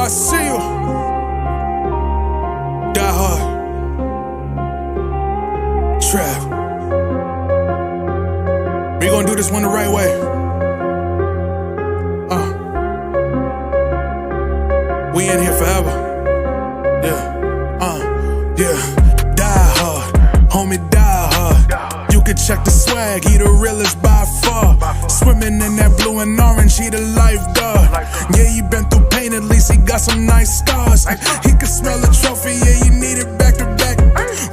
see you. Die hard. Trap. We gonna do this one the right way. We in here forever. Yeah. Die hard, homie, die hard. You can check the swag, he the realest by far. Swimming in that blue and orange, he the lifeguard. Yeah, he been through pain, at least he got some nice scars. He can smell a trophy, yeah, you need it back to back.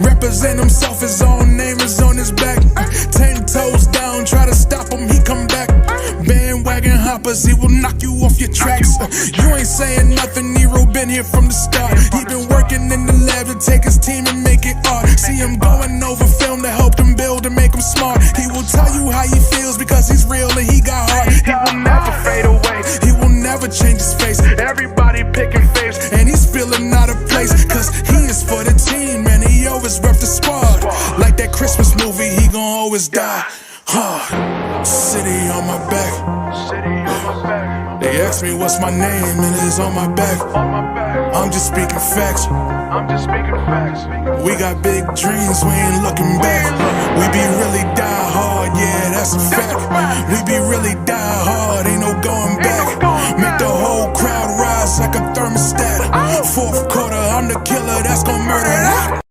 Represent himself, his own name is on his back. 10 toes down, try to stop him, he come back. Bandwagon hoppers, he will knock you off your tracks. You ain't saying nothing, Nero been here from the start. He been working in the lab to take his team and make it art. See him going over film to help him build and make him smart. He will tell you how he feels because he's real and he got heart. He will never fade away, he will never change his face. Everybody picking faves and he's feeling out of place. Cause he is for the team and he always rep the squad. Like that Christmas movie, he gon' always die hard. City on my back. They ask me what's my name and it's on my back. I'm just speaking facts. We got big dreams, we ain't looking back. We be really die hard, yeah, that's a fact. We be really die hard, ain't no going back. Make the whole crowd rise like a thermostat. Fourth quarter, I'm the killer that's gon' murder that.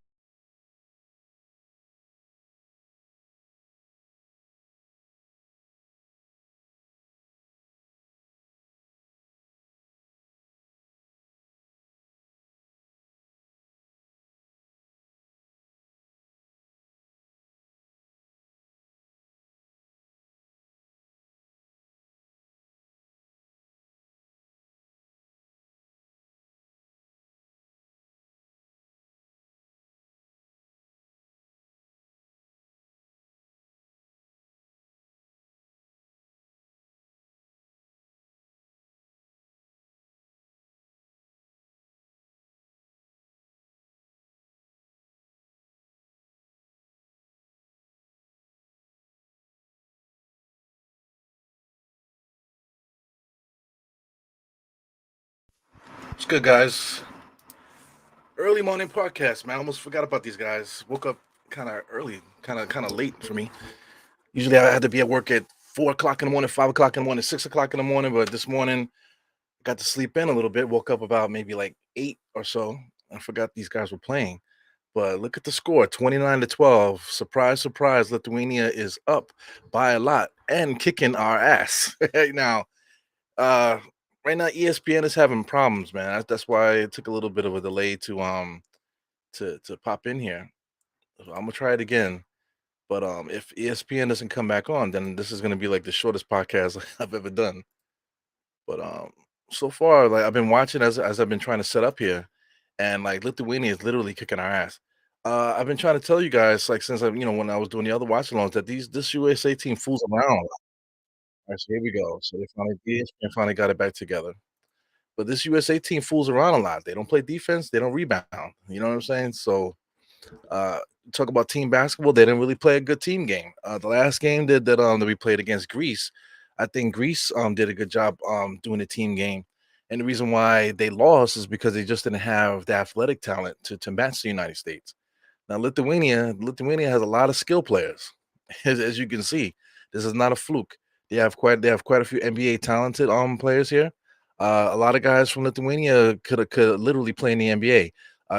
What's good, guys? Early morning podcast, man. I almost forgot about these guys. Woke up kind of early, kind of late for me. Usually, I had to be at work at 4 o'clock in the morning, 5 o'clock in the morning, 6 o'clock in the morning. But this morning, got to sleep in a little bit. Woke up about maybe like 8 or so. I forgot these guys were playing. But look at the score, 29-12. Surprise, surprise! Lithuania is up by a lot and kicking our ass right now. Uh, right now, ESPN is having problems, man. That's why it took a little bit of a delay to pop in here. So I'm gonna try it again. But if ESPN doesn't come back on, then this is gonna be like the shortest podcast I've ever done. But so far, like I've been watching as I've been trying to set up here, and like Lithuania is literally kicking our ass. I've been trying to tell you guys, like since I, when I was doing the other watch alongs, that this USA team fools around. All right, so here we go. So ESPN finally got it back together. But this USA team fools around a lot. They don't play defense. They don't rebound. You know what I'm saying? So, uh, talk about team basketball. They didn't really play a good team game. The last game that we played against Greece, I think Greece did a good job doing the team game. And the reason why they lost is because they just didn't have the athletic talent to match the United States. Now Lithuania has a lot of skill players, as you can see. This is not a fluke. They have quite a few NBA talented players here. A lot of guys from Lithuania could literally play in the NBA.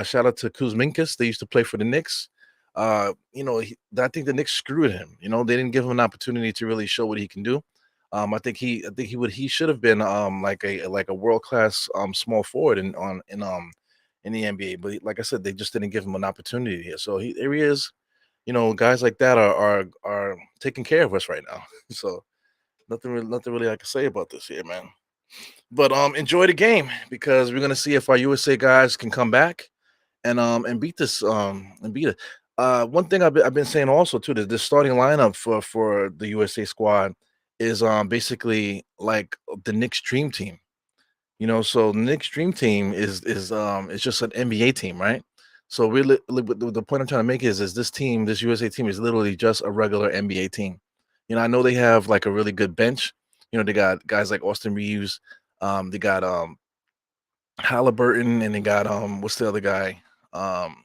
Shout out to Kuzminkas. They used to play for the Knicks. I think the Knicks screwed him. They didn't give him an opportunity to really show what he can do. I think he should have been like a world class small forward in the NBA. But like I said, they just didn't give him an opportunity here. So here he is. Guys like that are taking care of us right now. So nothing really I can say about this here, man. But enjoy the game because we're gonna see if our USA guys can come back and beat this and beat it. One thing I've been saying also too that the starting lineup for the USA squad is basically like the Knicks dream team. So the Knicks dream team is just an NBA team, right? So really, the point I'm trying to make is this USA team is literally just a regular NBA team. I know they have like a really good bench. They got guys like Austin Reeves. They got Halliburton, and they got what's the other guy? Um,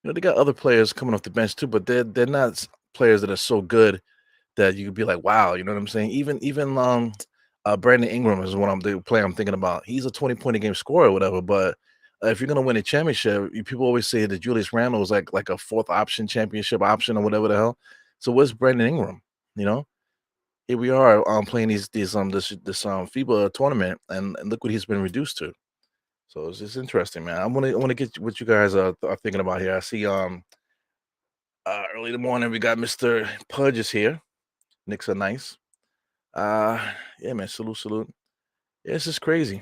they got other players coming off the bench too, but they're not players that are so good that you could be like, wow, you know what I'm saying? Even Brandon Ingram is the player I'm thinking about. He's a 20 point a game scorer or whatever, but if you're gonna win a championship, people always say that Julius Randle was like a fourth option, championship option, or whatever the hell. So where's Brandon Ingram? You know, here we are playing this FIBA tournament, and look what he's been reduced to. So it's just interesting, man. I want to get what you guys are thinking about here. I see early in the morning we got Mr. Pudge is here. Knicks are nice. Uh, yeah, man. Salute, salute. Yeah, it's just crazy.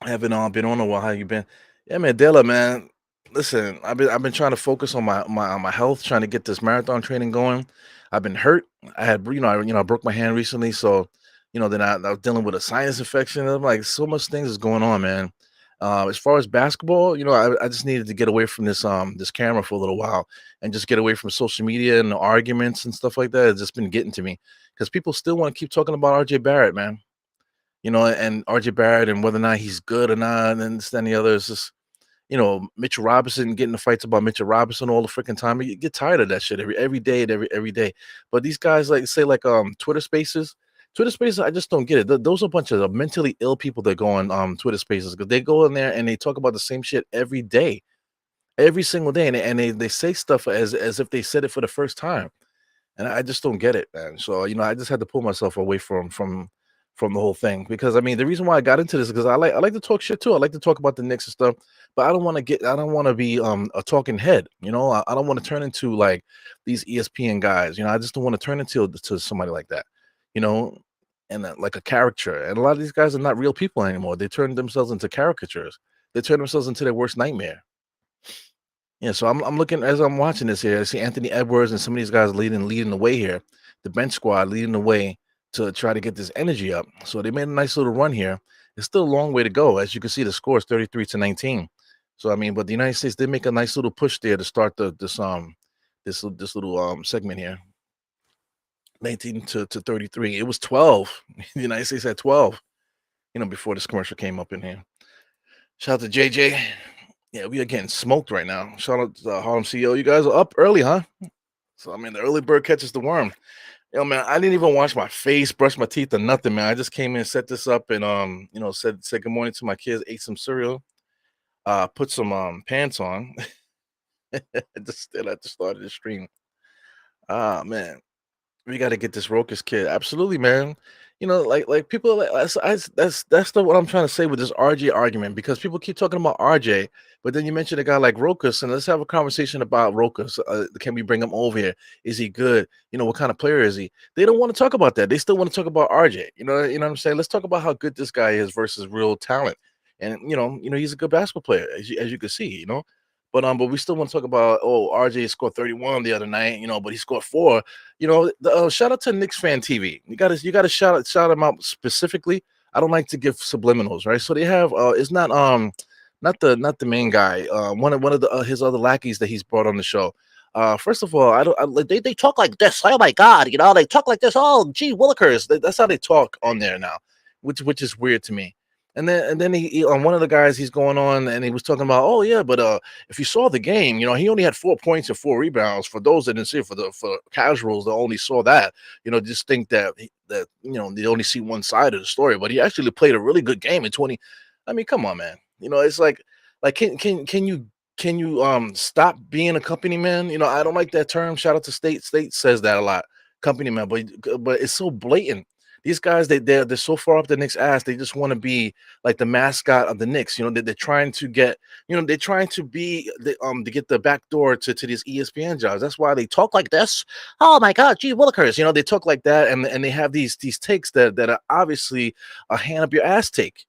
I haven't been on a while. How you been? Yeah, man. Della, man. Listen, I've been trying to focus on my health, trying to get this marathon training going. I've been hurt. I had I broke my hand recently, so then I was dealing with a sinus infection. I'm like, so much things is going on, man. As far as basketball, I just needed to get away from this camera for a little while and just get away from social media and the arguments and stuff like that. It's just been getting to me because people still want to keep talking about RJ Barrett, man. And RJ Barrett and whether or not he's good or not, and this, that, and the other. Is just, Mitchell Robinson getting the fights about Mitchell Robinson all the freaking time. You get tired of that shit every day and every day. But these guys like say like Twitter Spaces. Twitter Spaces, I just don't get it. Those are a bunch of mentally ill people that go on Twitter Spaces because they go in there and they talk about the same shit every day, every single day, and they say stuff as if they said it for the first time. And I just don't get it, man. So, I just had to pull myself away from the whole thing because I mean the reason why I got into this is because I like to talk shit too. I like to talk about the Knicks and stuff, but I don't want to be a talking head. I don't want to turn into like these ESPN guys. I just don't want to turn into somebody like that. You know, and like a caricature. And a lot of these guys are not real people anymore. They turn themselves into caricatures. They turn themselves into their worst nightmare. Yeah, so I'm looking as I'm watching this here. I see Anthony Edwards and some of these guys leading the way here. The bench squad leading the way to try to get this energy up. So they made a nice little run here. It's still a long way to go. As you can see, the score is 33-19. So I mean, but the United States did make a nice little push there to start this little segment here. 19 to 33. It was 12. The United States had 12, before this commercial came up in here. Shout out to JJ. Yeah, we are getting smoked right now. Shout out to the Harlem CEO. You guys are up early, huh? So I mean, the early bird catches the worm. Yo, man, I didn't even wash my face, brush my teeth, or nothing, man. I just came in, set this up, and said good morning to my kids, ate some cereal, put some pants on. Just then I just started the stream. Ah, man. We got to get this Rokas kid. Absolutely, man. Like people. That's what I'm trying to say with this RJ argument because people keep talking about RJ, but then you mention a guy like Rokas, and let's have a conversation about Rokas. Can we bring him over here? Is he good? What kind of player is he? They don't want to talk about that. They still want to talk about RJ. You know what I'm saying? Let's talk about how good this guy is versus real talent. And he's a good basketball player, as you can see. But we still want to talk about RJ scored 31 the other night, but he scored 4. Shout out to Knicks fan TV. You gotta shout him out specifically. I don't like to give subliminals, right? So they have it's not the main guy. One of his other lackeys that he's brought on the show. First of all, I don't. They talk like this. Oh my god, they talk like this. Oh, gee, Willikers. That's how they talk on there now, which is weird to me. And then he on one of the guys he's going on and he was talking about, oh yeah, but if you saw the game, he only had 4 points and 4 rebounds. For those that didn't see it, for casuals that only saw that, just think that they only see one side of the story. But he actually played a really good game in 20. I mean, come on, man. It's like can you stop being a company man? I don't like that term. Shout out to State. State says that a lot. Company man, but it's so blatant. These guys, they're so far up the Knicks' ass, they just want to be like the mascot of the Knicks. They're trying to get, they're trying to be to get the back door to these ESPN jobs. That's why they talk like this. Oh my God, gee willikers. They talk like that, and they have these takes that are obviously a hand up your ass take.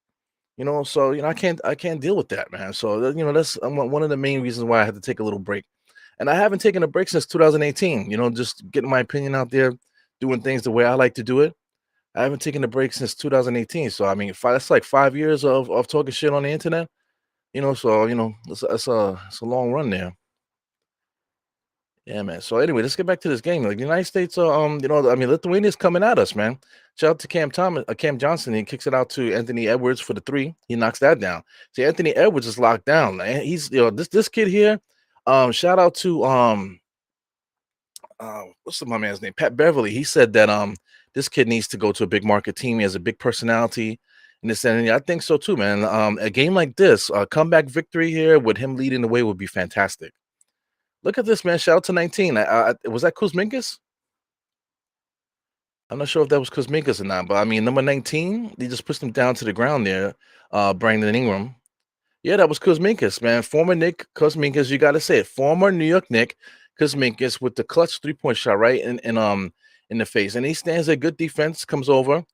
So I can't deal with that, man. So that's one of the main reasons why I had to take a little break. And I haven't taken a break since 2018. Just getting my opinion out there, doing things the way I like to do it. I haven't taken a break since 2018. So I mean, that's like 5 years of talking shit on the internet. So it's a long run there. Yeah, man. So anyway, let's get back to this game. Like the United States, I mean, Lithuania's coming at us, man. Shout out to Cam Johnson. He kicks it out to Anthony Edwards for the three. He knocks that down. See, Anthony Edwards is locked down. Man. He's this kid here. Shout out to what's my man's name? Pat Beverly. He said that this kid needs to go to a big market team. He has a big personality. And this and yeah, I think so too, man. A game like this, a comeback victory here with him leading the way would be fantastic. Look at this, man. Shout out to 19. Was that Kuzminkas? I'm not sure if that was Kuzminkas or not, but I mean, number 19, they just pushed him down to the ground there. Brandon Ingram. Yeah, that was Kuzminkas, man. Former Nick Kuzminkas, you got to say it. Former New York Nick Kuzminkas with the clutch 3-point shot right in the face. And he stands there, good defense, comes over.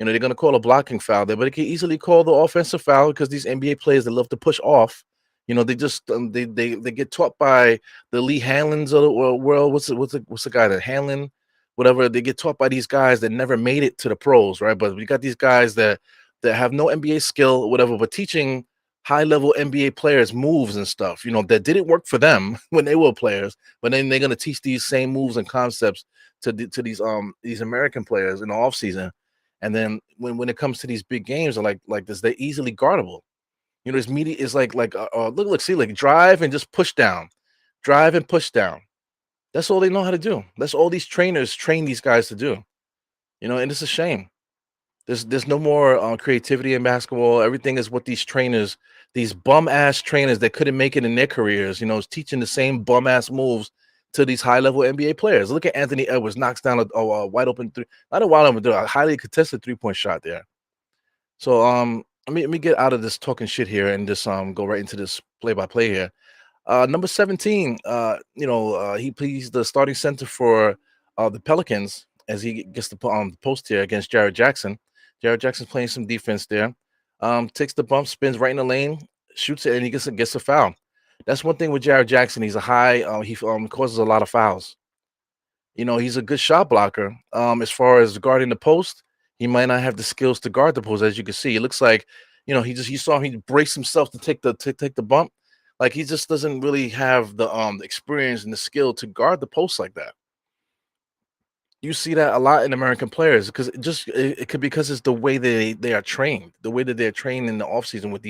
They're going to call a blocking foul there, but they can easily call the offensive foul because these NBA players that love to push off. They just they get taught by the Lee Hanlons of the world. What's the guy that Hanlon, whatever? They get taught by these guys that never made it to the pros, right? But we got these guys that have no NBA skill, or whatever, but teaching high level NBA players moves and stuff. That didn't work for them when they were players, but then they're gonna teach these same moves and concepts to these American players in the offseason. And then when it comes to these big games like this, they're easily guardable. This media is look, see, like drive and just push down, drive and push down. That's all they know how to do. That's all these trainers train these guys to do. And it's a shame. There's no more creativity in basketball. Everything is what these trainers, these bum ass trainers that couldn't make it in their careers, is teaching the same bum ass moves to these high level NBA players. Look at Anthony Edwards knocks down a wide open three, not a wide open, a highly contested 3-point shot there. So let me get out of this talking shit here and just go right into this play by play here. Number 17, he's the starting center for the Pelicans as he gets to put on the post here against Jared Jackson. Jared Jackson's playing some defense there. Takes the bump, spins right in the lane, shoots it, and he gets a foul. That's one thing with Jared Jackson. He's a high. He causes a lot of fouls. He's a good shot blocker. As far as guarding the post, he might not have the skills to guard the post. As you can see, it looks like you saw him, he braced himself to take the bump. Like he just doesn't really have the experience and the skill to guard the post like that. You see that a lot in American players because it could be because it's the way they are trained, the way that they're trained in the offseason with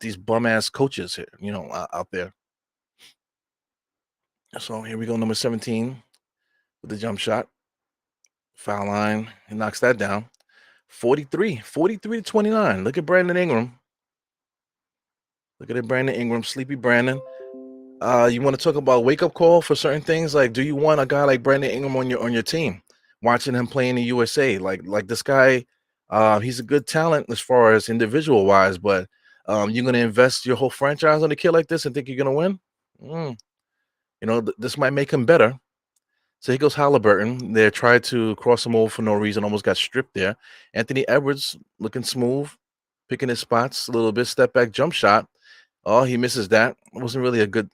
these bum ass coaches here, out there. So here we go, number 17 with the jump shot, foul line. He knocks that down. 43 to 29. Look at Brandon Ingram. Look at it, Brandon Ingram, sleepy Brandon. You want to talk about wake up call for certain things? Like, do you want a guy like Brandon Ingram on your team? Watching him play in the USA, like this guy, he's a good talent as far as individual wise, but you're gonna invest your whole franchise on a kid like this and think you're gonna win? Mm. This might make him better. So here goes Halliburton. They tried to cross him over for no reason, almost got stripped there. Anthony Edwards looking smooth, picking his spots a little bit, step back jump shot. Oh, he misses that. It wasn't really a good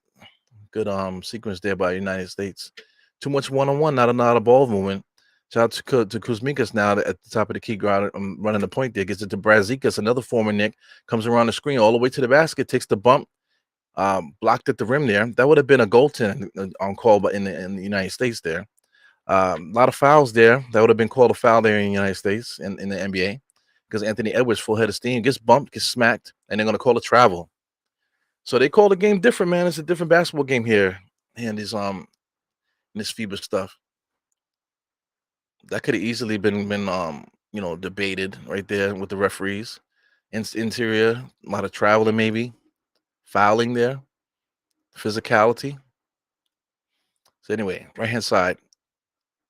sequence there by the United States. Too much one-on-one, not a ball movement. Shout out to Kuzminkas now at the top of the key guard, running the point there. Gets it to Brazikas, another former Nick, comes around the screen all the way to the basket, takes the bump, blocked at the rim there. That would have been a goaltend on call, but in the United States there. A lot of fouls there. That would have been called a foul there in the United States in the NBA because Anthony Edwards, full head of steam, gets bumped, gets smacked, and they're going to call a travel. So they call the game different, man. It's a different basketball game here, and this Fiba stuff that could have easily been debated right there with the referees. Interior, a lot of traveling, maybe fouling there, physicality. So anyway, right hand side,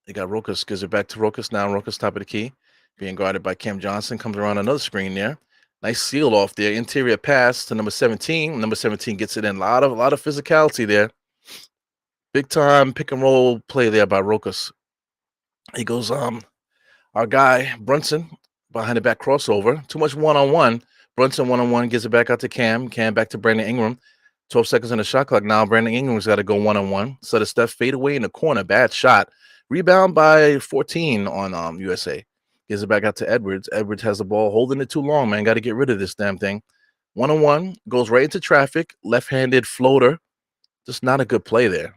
they got Rokas, gives it back to Rokas now. Rokas top of the key, being guarded by Cam Johnson, comes around another screen there. Nice seal off there. Interior pass to number 17. Number 17 gets it in. A lot of physicality there. Big time pick and roll play there by Rokas. He goes, our guy Brunson behind the back crossover. Too much one-on-one. Brunson one-on-one gives it back out to Cam. Cam back to Brandon Ingram. 12 seconds on the shot clock. Now Brandon Ingram's got to go one-on-one. So the Steph fade away in the corner. Bad shot. Rebound by 14 on USA. Gives it back out to Edwards. Edwards has the ball, holding it too long, man. Got to get rid of this damn thing. One-on-one, goes right into traffic. Left-handed floater. Just not a good play there.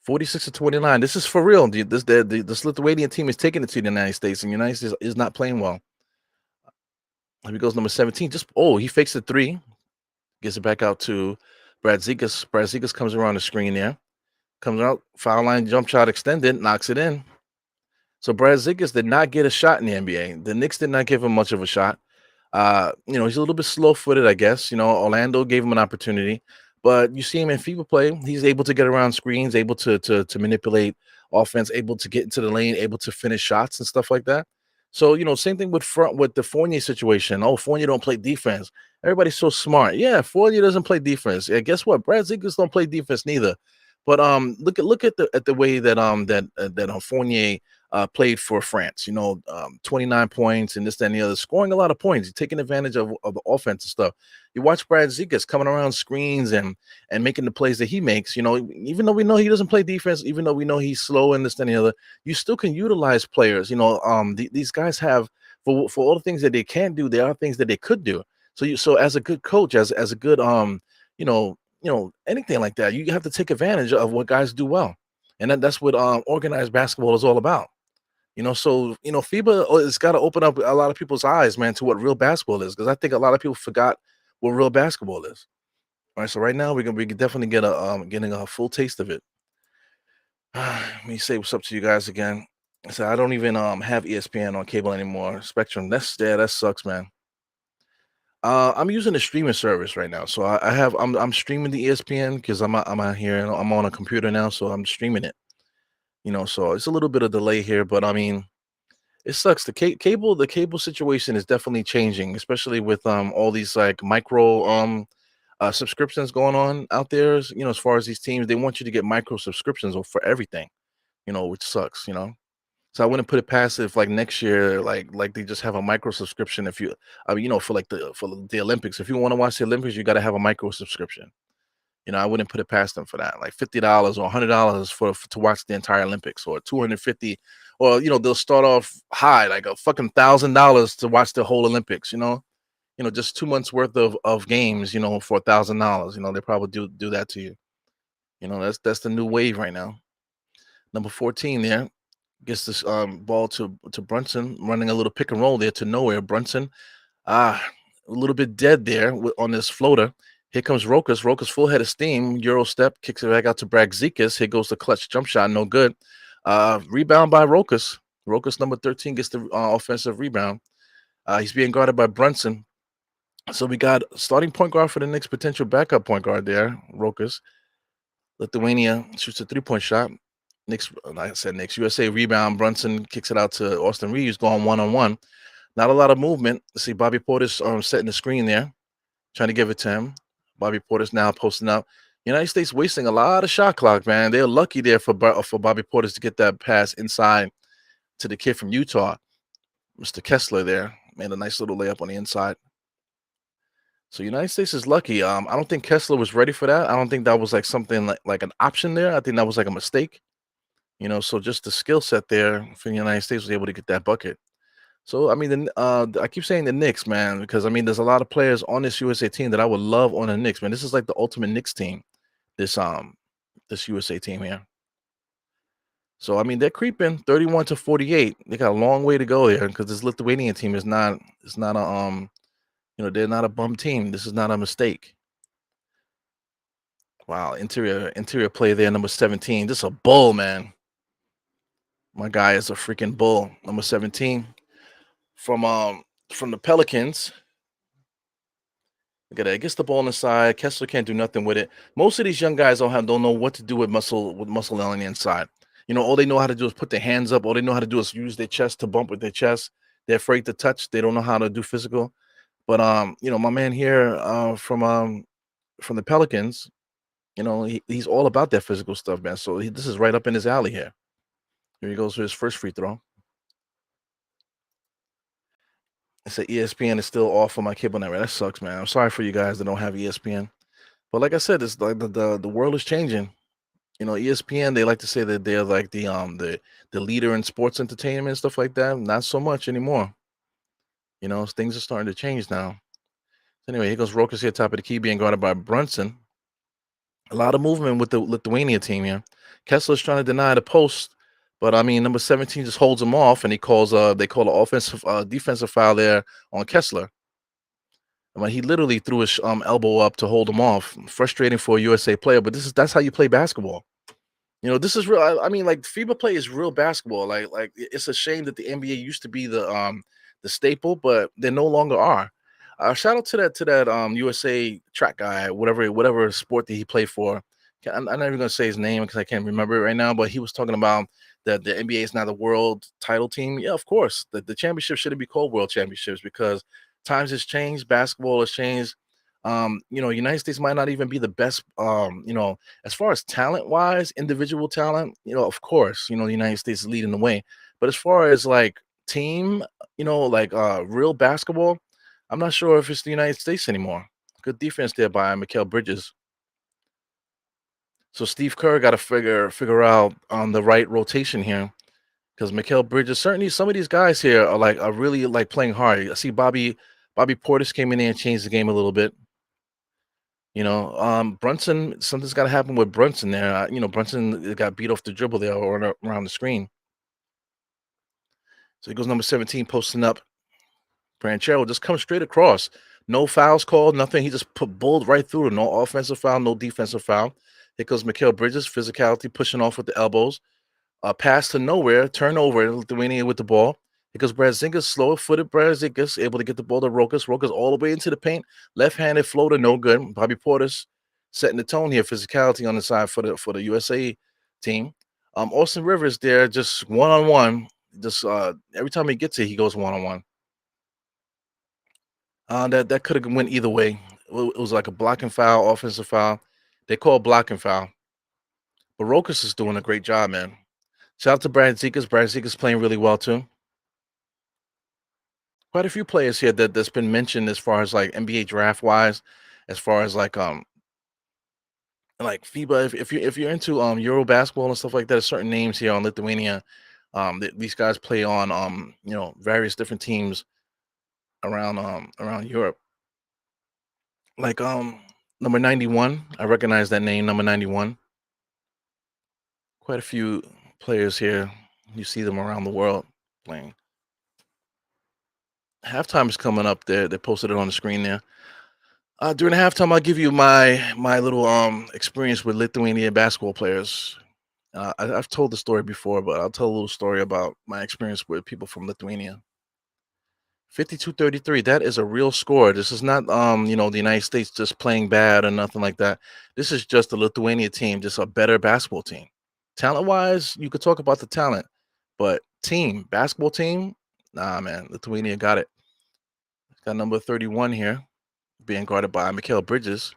46-29. This is for real. This Lithuanian team is taking it to the United States, and the United States is not playing well. Here he goes, number 17. He fakes the three, gets it back out to Brad Zikas. Brad Zikas comes around the screen there, comes out, foul line jump shot extended, knocks it in. So Brad Zikas did not get a shot in the NBA. The Knicks did not give him much of a shot. He's a little bit slow-footed, I guess. Orlando gave him an opportunity, but you see him in FIBA play. He's able to get around screens, able to manipulate offense, able to get into the lane, able to finish shots and stuff like that. So same thing with the Fournier situation. Oh, Fournier don't play defense. Everybody's so smart. Yeah, Fournier doesn't play defense. Yeah, guess what? Brad Ziegers don't play defense neither. But look at the way that Fournier played for France. 29 points and this, that, and the other, scoring a lot of points. He's taking advantage of the offensive stuff. You watch Brad Zikas coming around screens and making the plays that he makes. Even though we know he doesn't play defense, even though we know he's slow and this, that, and the other, you still can utilize players. These guys have for all the things that they can't do, there are things that they could do. So as a good coach, as a good anything like that, you have to take advantage of what guys do well, and that's what organized basketball is all about. FIBA has got to open up a lot of people's eyes, man, to what real basketball is, because I think a lot of people forgot what real basketball is. All right, so right now we can definitely getting a full taste of it. Let me say what's up to you guys again. So I don't even have ESPN on cable anymore. Spectrum, that sucks, man. I'm using a streaming service right now, so I'm streaming the ESPN because I'm out here and I'm on a computer now, so I'm streaming it. So it's a little bit of delay here, but I mean, it sucks. The cable situation is definitely changing, especially with all these like micro subscriptions going on out there. As far as these teams, they want you to get micro subscriptions for everything. Which sucks. So I wouldn't put it past if like next year, like they just have a micro subscription. If you, for like the Olympics, if you want to watch the Olympics, you got to have a micro subscription. I wouldn't put it past them for that. Like $50 or $100 to watch the entire Olympics, or 250, or they'll start off high like a fucking $1,000 to watch the whole Olympics. Just 2 months worth of games. For $1,000. They probably do that to you. That's the new wave right now. Number 14 there gets this ball to Brunson, running a little pick and roll there to nowhere. Brunson, a little bit dead there on this floater. Here comes Rokas. Rokas full head of steam. Euro step, kicks it back out to Brad Zikas. Here goes the clutch jump shot. No good. Rebound by Rokas. Rokas, number 13, gets the offensive rebound. He's being guarded by Brunson. So we got starting point guard for the Knicks, potential backup point guard there, Rokas. Lithuania shoots a three-point shot. Knicks, like I said, Knicks. USA rebound. Brunson kicks it out to Austin Reeves, going one-on-one. Not a lot of movement. See Bobby Portis setting the screen there, trying to give it to him. Bobby Portis now posting up. United States wasting a lot of shot clock, man. They're lucky there for Bobby Portis to get that pass inside to the kid from Utah, Mr. Kessler there. Made a nice little layup on the inside. So United States is lucky. I don't think Kessler was ready for that. I don't think that was like something like an option there. I think that was like a mistake. So just the skill set there for the United States was able to get that bucket. So I mean, I keep saying the Knicks, man, because I mean, there's a lot of players on this USA team that I would love on the Knicks, man. This is like the ultimate Knicks team. This USA team here. So I mean, they're creeping 31-48. They got a long way to go there because this Lithuanian team is not. It's not a they're not a bum team. This is not a mistake. Wow, interior play there, number 17. This is a bull, man. My guy is a freaking bull, number 17. From the Pelicans. Look at that. Gets the ball on the side. Kessler can't do nothing with it. Most of these young guys don't know what to do with muscle on the inside. All they know how to do is put their hands up. All they know how to do is use their chest to bump with their chest. They're afraid to touch. They don't know how to do physical. But my man here from the Pelicans, he's all about that physical stuff, man. So this is right up in his alley here. Here he goes for his first free throw. I said ESPN is still off on my cable network. That sucks, man. I'm sorry for you guys that don't have ESPN. But like I said, it's like the world is changing. ESPN, they like to say that they're like the leader in sports entertainment and stuff like that. Not so much anymore. Things are starting to change now. Anyway, here goes Rokas here, top of the key, being guarded by Brunson. A lot of movement with the Lithuania team here. Kessler's trying to deny the post, but I mean, number 17 just holds him off, and they call an offensive defensive foul there on Kessler. I mean, he literally threw his elbow up to hold him off. Frustrating for a USA player, but that's how you play basketball. This is real. I mean, like FIBA play is real basketball. It's a shame that the NBA used to be the staple, but they no longer are. Shout out to that USA track guy, whatever sport that he played for. I'm not even gonna say his name because I can't remember it right now. But he was talking about that the NBA is now the world title team. Yeah, of course, the championship shouldn't be called world championships because times has changed, basketball has changed. United States might not even be the best. As far as talent wise, individual talent, of course, the United States is leading the way. But as far as like team, real basketball, I'm not sure if it's the United States anymore. Good defense there by Mikal Bridges. So Steve Kerr got to figure out on the right rotation here because Mikal Bridges, certainly some of these guys here are really like playing hard. I see Bobby Portis came in there and changed the game a little bit. Brunson, something's got to happen with Brunson there. Brunson got beat off the dribble there or around the screen. So he goes number 17, posting up. Branchero just comes straight across. No fouls called, nothing. He just bowled right through it. No offensive foul, no defensive foul. Here goes Mikal Bridges, physicality, pushing off with the elbows. Pass to nowhere, turnover, Lithuania with the ball. Because Brazingas, slow-footed Brazingas, able to get the ball to Rokas. Rokas all the way into the paint. Left-handed floater, no good. Bobby Portis setting the tone here. Physicality on the side for the USA team. Austin Rivers there, just one-on-one. Just every time he gets it, he goes one-on-one. That could have went either way. It was like a blocking foul, offensive foul. They call blocking foul. But Rokas is doing a great job, man. Shout out to Brad Zekas. Brad Zekas playing really well too. Quite a few players here that's been mentioned as far as like NBA draft wise, as far as like FIBA. If you're into Euro basketball and stuff like that, there's certain names here on Lithuania. These guys play on various different teams around Europe. Like number 91, I recognize that name, number 91. Quite a few players here. You see them around the world playing. Halftime is coming up there. They posted it on the screen there. During the halftime, I'll give you my little experience with Lithuanian basketball players. I've told the story before, but I'll tell a little story about my experience with people from Lithuania. 52-33. That is a real score. This is not the United States just playing bad or nothing like that. This is just the Lithuania team, just a better basketball team. Talent wise, you could talk about the talent, but basketball team, nah, man. Lithuania got it. Got number 31 here, being guarded by Mikal Bridges.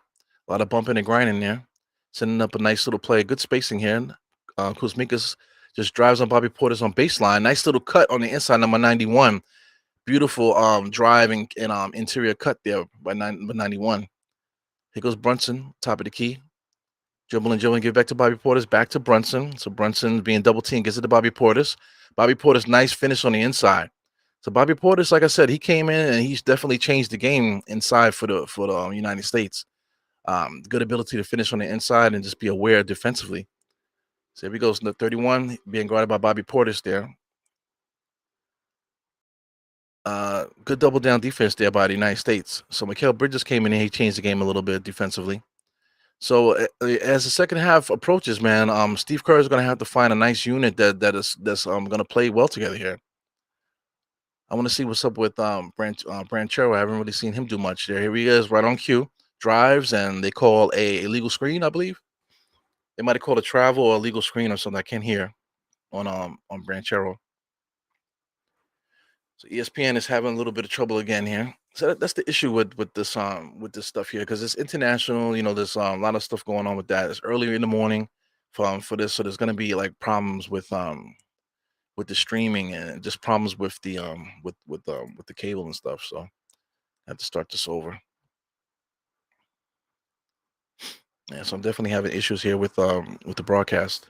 A lot of bumping and grinding there, sending up a nice little play. Good spacing here. Kuzmikas just drives on Bobby Portis on baseline. Nice little cut on the inside, number 91. Beautiful driving and interior cut there by number 91. Here goes Brunson, top of the key. Dribbling, give back to Bobby Portis, back to Brunson. So Brunson being double teamed, gets it to Bobby Portis. Bobby Portis, nice finish on the inside. So Bobby Portis, like I said, he came in and he's definitely changed the game inside for the United States. Good ability to finish on the inside and just be aware defensively. So here he goes, the 31, being guarded by Bobby Portis there. Good double down defense there by the United States. So Mikal Bridges came in and he changed the game a little bit defensively. So as the second half approaches, man, Steve Kerr is going to have to find a nice unit that's going to play well together here. I want to see what's up with Branchero. I haven't really seen him do much there. Here he is, right on cue, drives, and they call a illegal screen, I believe. They might have called a travel or illegal screen or something. I can't hear on Branchero. So ESPN is having a little bit of trouble again here. So that's the issue with this stuff here because it's international. There's a lot of stuff going on with that. It's earlier in the morning for this, so there's going to be like problems with the streaming and just problems with the with the cable and stuff. So I have to start this over. Yeah, so I'm definitely having issues here with the broadcast.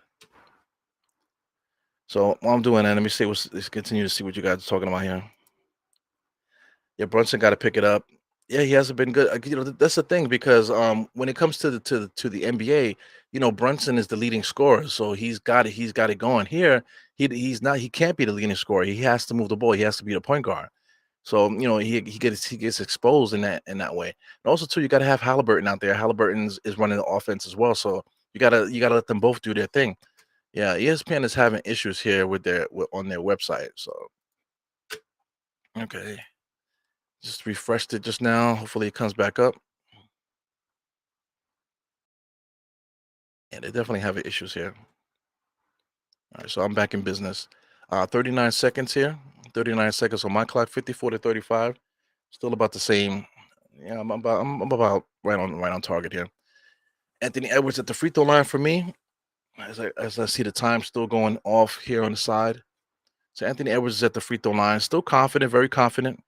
So while I'm doing that, let's continue to see what you guys are talking about here. Yeah, Brunson got to pick it up. Yeah, he hasn't been good. That's the thing because when it comes to the NBA, Brunson is the leading scorer, so he's got it going. Here, he's not he can't be the leading scorer. He has to move the ball. He has to be the point guard. So, he gets exposed in that way. And also too, you gotta have Halliburton out there. Halliburton is running the offense as well. So you gotta let them both do their thing. Yeah, ESPN is having issues here on their website. So okay. Just refreshed it just now. Hopefully it comes back up. Yeah, they definitely have issues here. All right, so I'm back in business. 39 seconds here. 39 seconds on my clock. 54 to 35. Still about the same. Yeah, I'm about right on target here. Anthony Edwards at the free throw line for me. As I see the time still going off here on the side. So Anthony Edwards is at the free throw line. Still confident, very confident.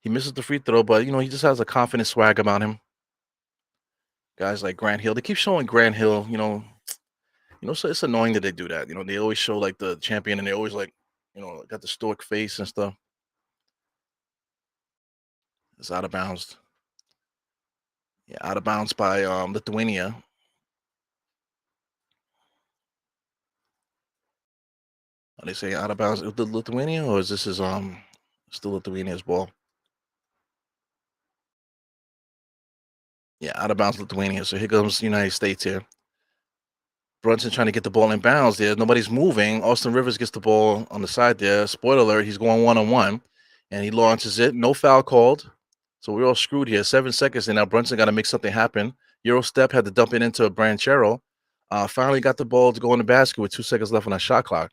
He misses the free throw, but he just has a confident swag about him. Guys like Grant Hill. They keep showing Grant Hill, so it's annoying that they do that. They always show like the champion and they always like, got the stoic face and stuff. It's out of bounds. Yeah, out of bounds by Lithuania. Are they saying out of bounds with the Lithuania, or is this is still Lithuania's ball? Yeah, out of bounds Lithuania. So here comes the United States here. Brunson trying to get the ball in bounds there. Nobody's moving. Austin Rivers gets the ball on the side there. Spoiler alert, he's going one-on-one. And he launches it. No foul called. So we're all screwed here. 7 seconds, and now Brunson got to make something happen. Euro step had to dump it into a Branchero. Finally got the ball to go in the basket with 2 seconds left on that shot clock.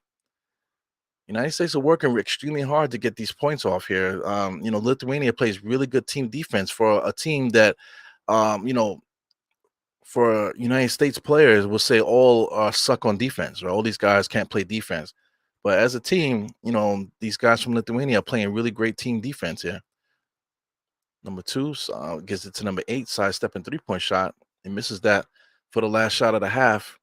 United States are working extremely hard to get these points off here. Lithuania plays really good team defense for a team that, um, you know, for United States players will say all suck on defense, right? All these guys can't play defense. But as a team, these guys from Lithuania are playing really great team defense here. Number two gets it to number 8, sidestepping 3-point shot. He misses that for the last shot of the half.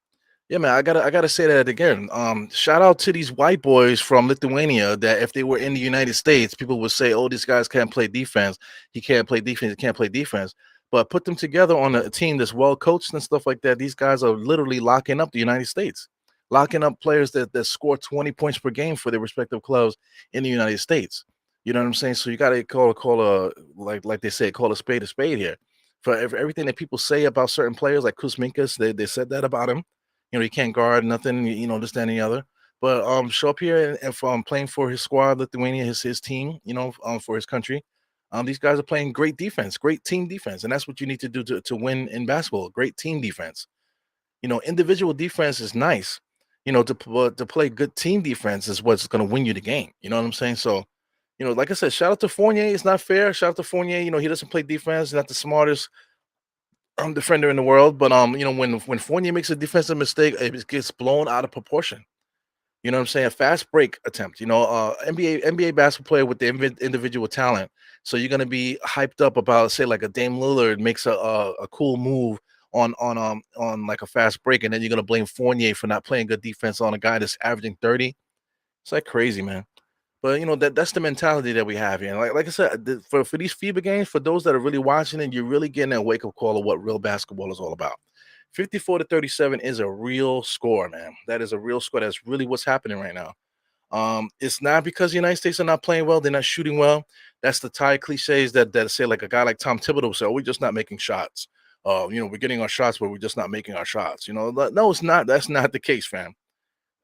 Yeah, man, I gotta say that again. Shout out to these white boys from Lithuania that if they were in the United States, people would say, "Oh, these guys can't play defense. He can't play defense. He can't play defense." But put them together on a team that's well coached and stuff like that. These guys are literally locking up the United States, locking up players that score 20 points per game for their respective clubs in the United States. You know what I'm saying? So you got to call a like they say, call a spade here. For everything that people say about certain players like Kuzminkas, they said that about him. He can't guard nothing, this, that, and the other. But show up here and from playing for his squad, Lithuania, his team, for his country. These guys are playing great defense, great team defense, and that's what you need to do to win in basketball. Great team defense. Individual defense is nice. To play good team defense is what's going to win you the game. You know what I'm saying? So, like I said, shout out to Fournier. It's not fair. Shout out to Fournier. He doesn't play defense. He's not the smartest defender in the world, but when Fournier makes a defensive mistake, it gets blown out of proportion. You know what I'm saying? A fast break attempt. NBA basketball player with the individual talent. So you're gonna be hyped up about, say, like a Dame Lillard makes a cool move on like a fast break, and then you're gonna blame Fournier for not playing good defense on a guy that's averaging 30. It's like crazy, man. But that's the mentality that we have here. And like I said, for these FIBA games, for those that are really watching it, you're really getting a wake up call of what real basketball is all about. 54 to 37 is a real score, man. That is a real score. That's really what's happening right now. It's not because the United States are not playing well, they're not shooting well. That's the Thai cliches that say, like a guy like Tom Thibodeau will say, "Oh, we're just not making shots. We're getting our shots, but we're just not making our shots." No, it's not. That's not the case, fam.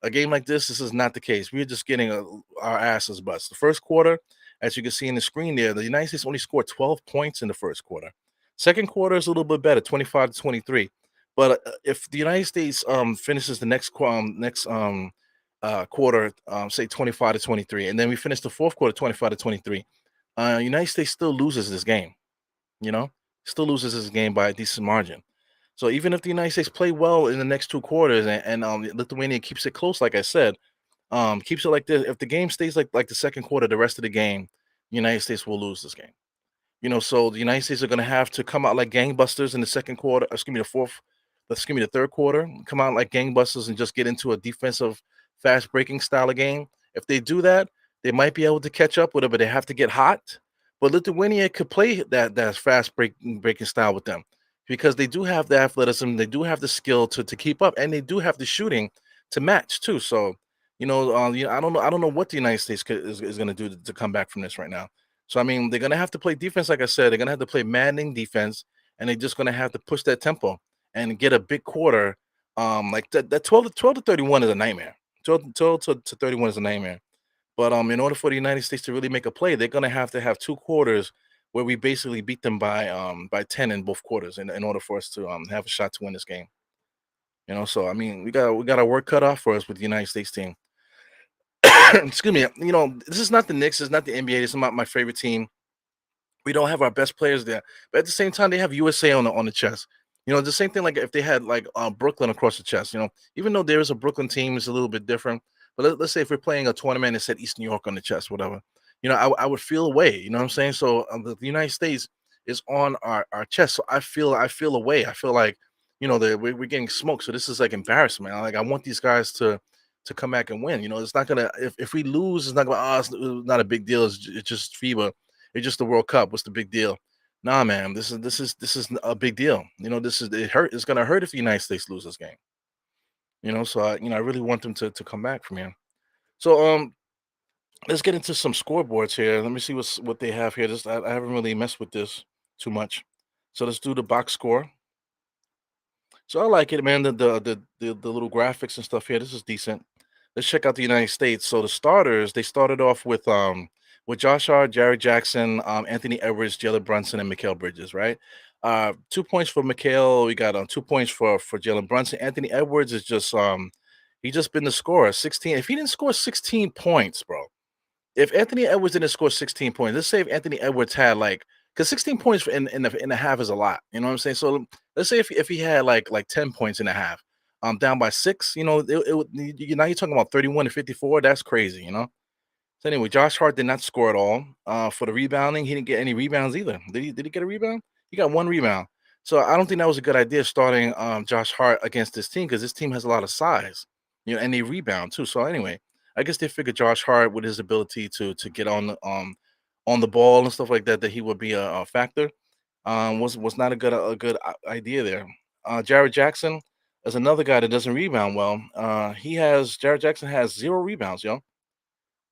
A game like this is not the case. We're just getting our asses bust. The first quarter, as you can see in the screen there, the United States only scored 12 points in the first quarter. Second quarter is a little bit better, 25 to 23. But if the United States finishes the next quarter, say 25 to 23, and then we finish the fourth quarter 25 to 23, United States still loses this game. You know, still loses this game by a decent margin. So even if the United States play well in the next 2 quarters and Lithuania keeps it close, like I said, keeps it like this. If the game stays like the second quarter, the rest of the game, United States will lose this game. So the United States are going to have to come out like gangbusters in the second quarter. The third quarter, come out like gangbusters and just get into a defensive, fast breaking style of game. If they do that, they might be able to catch up with it, but they have to get hot. But Lithuania could play that fast breaking style with them. because they do have the athleticism, they do have the skill to keep up, and they do have the shooting to match too. So, I don't know what the United States is going to do to come back from this right now. So, I mean, they're going to have to play defense, like I said, they're going to have to play maddening defense, and they're just going to have to push that tempo and get a big quarter. Like that 12 to 31 is a nightmare. 12 to 31 is a nightmare. But in order for the United States to really make a play, they're gonna have to have two quarters where we basically beat them by 10 in both quarters in order for us to have a shot to win this game. So I mean we got our work cut off for us with the United States team. Excuse me. This is not the Knicks, it's not the NBA, this is not my favorite team. We don't have our best players there, but at the same time, they have USA on the chest. The same thing like if they had like Brooklyn across the chest. Even though there is a Brooklyn team, it's a little bit different. But let's say if we're playing a tournament and said East New York on the chest, whatever, I would feel away. You know what I'm saying? So the United States is on our chest, so I feel away. I feel like we're getting smoked. So this is like embarrassment. Like I want these guys to come back and win. It's not gonna if we lose, it's not gonna it's not a big deal. It's just FIBA. It's just the World Cup. What's the big deal? Nah, man, this is a big deal. It's gonna hurt if the United States loses this game. So I really want them to come back from here. So let's get into some scoreboards here. Let me see what they have here. I haven't really messed with this too much. So let's do the box score. So I like it, man. The little graphics and stuff here. This is decent. Let's check out the United States. So the starters, they started off with Josh Hart, Jared Jackson, Anthony Edwards, Jalen Brunson, and Mikal Bridges, right? 2 points for Mikal. We got 2 points for Jalen Brunson. Anthony Edwards is just he just been the scorer, 16. If he didn't score 16 points, bro, if Anthony Edwards didn't score 16 points, let's say if Anthony Edwards had like, because 16 points in the half is a lot. You know what I'm saying? So let's say if he had like 10 points in a half, down by 6, now you're talking about 31 to 54. That's crazy, So anyway, Josh Hart did not score at all. For the rebounding, he didn't get any rebounds either. Did he get a rebound? He got one rebound. So I don't think that was a good idea starting Josh Hart against this team because this team has a lot of size, and they rebound too. So anyway, I guess they figured Josh Hart with his ability to get on the ball and stuff like that he would be a factor. Was not a good idea there. Jared Jackson is another guy that doesn't rebound well. Jared Jackson has 0 rebounds, yo.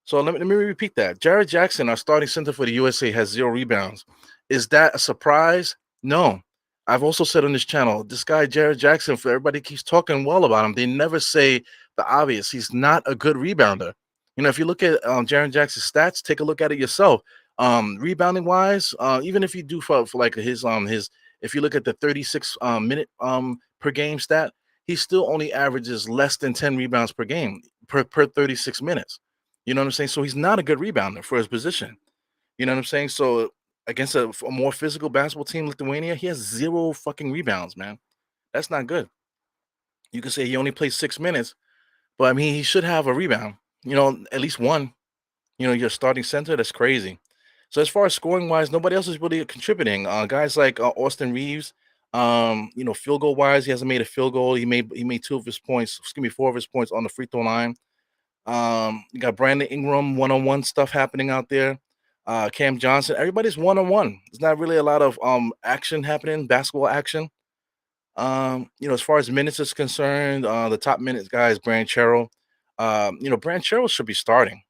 So let me repeat that. Jared Jackson, our starting center for the USA, has 0 rebounds. Is that a surprise? No. I've also said on this channel, this guy Jared Jackson, for everybody keeps talking well about him, they never say the obvious. He's not a good rebounder. If you look at Jared Jackson's stats, take a look at it yourself. Rebounding wise, even if you do for like his if you look at the 36 minute per game stat, he still only averages less than 10 rebounds per game per 36 minutes. You know what I'm saying? So he's not a good rebounder for his position. You know what I'm saying? So against a more physical basketball team, Lithuania, he has 0 fucking rebounds, man. That's not good. You can say he only plays 6 minutes, but I mean he should have a rebound. At least one. Your starting center. That's crazy. So as far as scoring wise, nobody else is really contributing. Guys like Austin Reeves, field goal wise, he hasn't made a field goal. He made 2 of his points. Excuse me, 4 of his points on the free throw line. You got Brandon Ingram one-on-one stuff happening out there. Cam Johnson, everybody's one-on-one. There's not really a lot of action happening, basketball action. As far as minutes is concerned, the top minutes guy is Brand Cheryl. Brand Cheryl should be starting.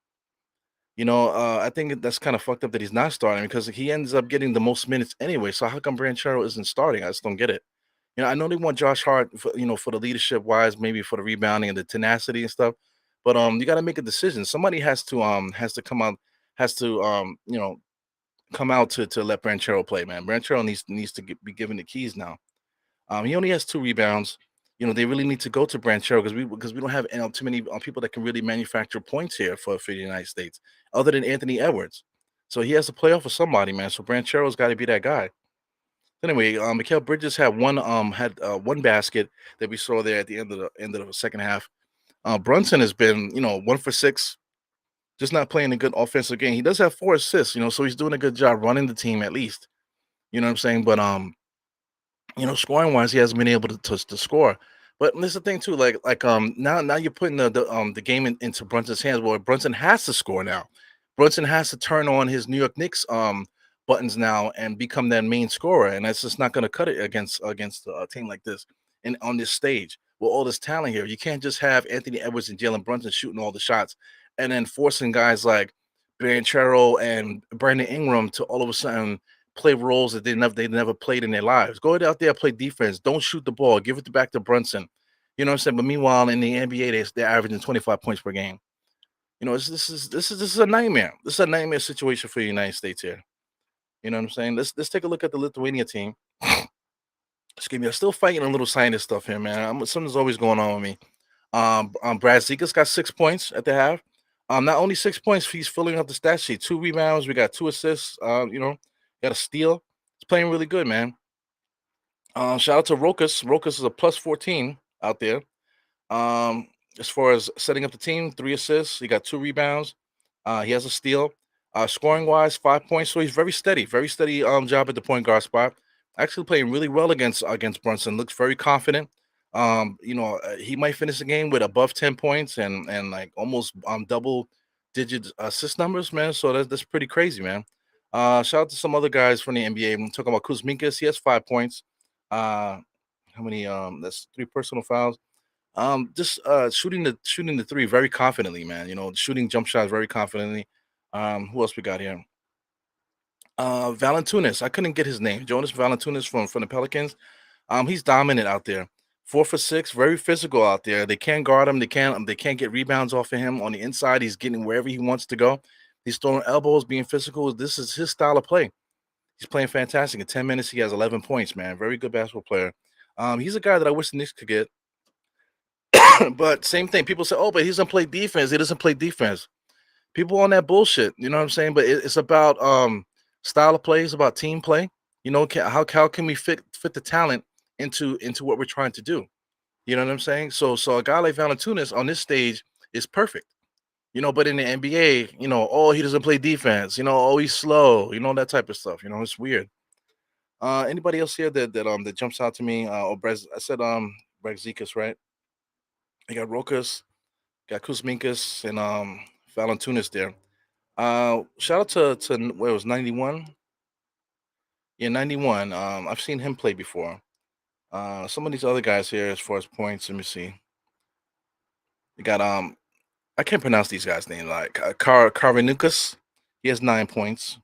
I think that's kind of fucked up that he's not starting because he ends up getting the most minutes anyway. So how come Brand Cheryl isn't starting? I just don't get it. I know they want Josh Hart for the leadership wise, maybe for the rebounding and the tenacity and stuff. But you got to make a decision. Somebody has to come out, has to come out to let Branchero play, man. Branchero needs to be given the keys now. He only has 2 rebounds. They really need to go to Branchero because we don't have too many people that can really manufacture points here for the United States, other than Anthony Edwards. So he has to play off of somebody, man. So Branchero's got to be that guy. Anyway, Mikal Bridges had one basket that we saw there at the end of the second half. Brunson has been, 1 for 6, just not playing a good offensive game. He does have 4 assists, so he's doing a good job running the team at least. You know what I'm saying? But scoring wise, he hasn't been able to score. But there's the thing too, now you're putting the game into Brunson's hands. Well, Brunson has to score now. Brunson has to turn on his New York Knicks buttons now and become that main scorer, and that's just not going to cut it against a team like this and on this stage with all this talent here. You can't just have Anthony Edwards and Jalen Brunson shooting all the shots, and then forcing guys like Banchero and Brandon Ingram to all of a sudden play roles that they never played in their lives. Go out there, play defense. Don't shoot the ball. Give it back to Brunson. You know what I'm saying? But meanwhile, in the NBA, they're averaging 25 points per game. This is a nightmare. This is a nightmare situation for the United States here. You know what I'm saying? Let's take a look at the Lithuania team. Excuse me. I'm still fighting a little sinus stuff here, man. Something's always going on with me. Brad Zekas got 6 points at the half. Not only 6 points, he's filling up the stat sheet. 2 rebounds. We got 2 assists. Got a steal. He's playing really good, man. Shout out to Rokas. Rokas is a plus 14 out there. Um, as far as setting up the team, 3 assists. He got 2 rebounds. He has a steal. Scoring wise, 5 points. So he's very steady job at the point guard spot. Actually playing really well against Brunson. Looks very confident. He might finish the game with above 10 points and like almost double digit assist numbers, man. So that's pretty crazy, man. Shout out to some other guys from the NBA. I'm talking about Kuzminkas. He has 5 points. How many? That's 3 personal fouls. Just shooting the three very confidently, man. Shooting jump shots very confidently. Who else we got here? Valentunas. I couldn't get his name. Jonas Valentunas from the Pelicans. He's dominant out there. 4 for 6, very physical out there. They can't guard him. They can't get rebounds off of him on the inside. He's getting wherever he wants to go. He's throwing elbows, being physical. This is his style of play. He's playing fantastic. In 10 minutes, he has 11 points, man. Very good basketball player. He's a guy that I wish the Knicks could get. But same thing. People say, oh, but he doesn't play defense. He doesn't play defense. People on that bullshit. You know what I'm saying? But it's about style of play. It's about team play. How can we fit the talent into what we're trying to do? You know what I'm saying? So a guy like Valanciunas on this stage is perfect. But in the NBA, oh, he doesn't play defense. Oh, he's slow. That type of stuff. It's weird. Anybody else here that jumps out to me? I said Brezikas, right? I got Rokas, got Kuzminkas, and Valanciunas there. Shout out to where it was 91. Yeah, 91. I've seen him play before. Some of these other guys here, as far as points, let me see. You got I can't pronounce these guys' names. Like Karvinukas, he has 9 points.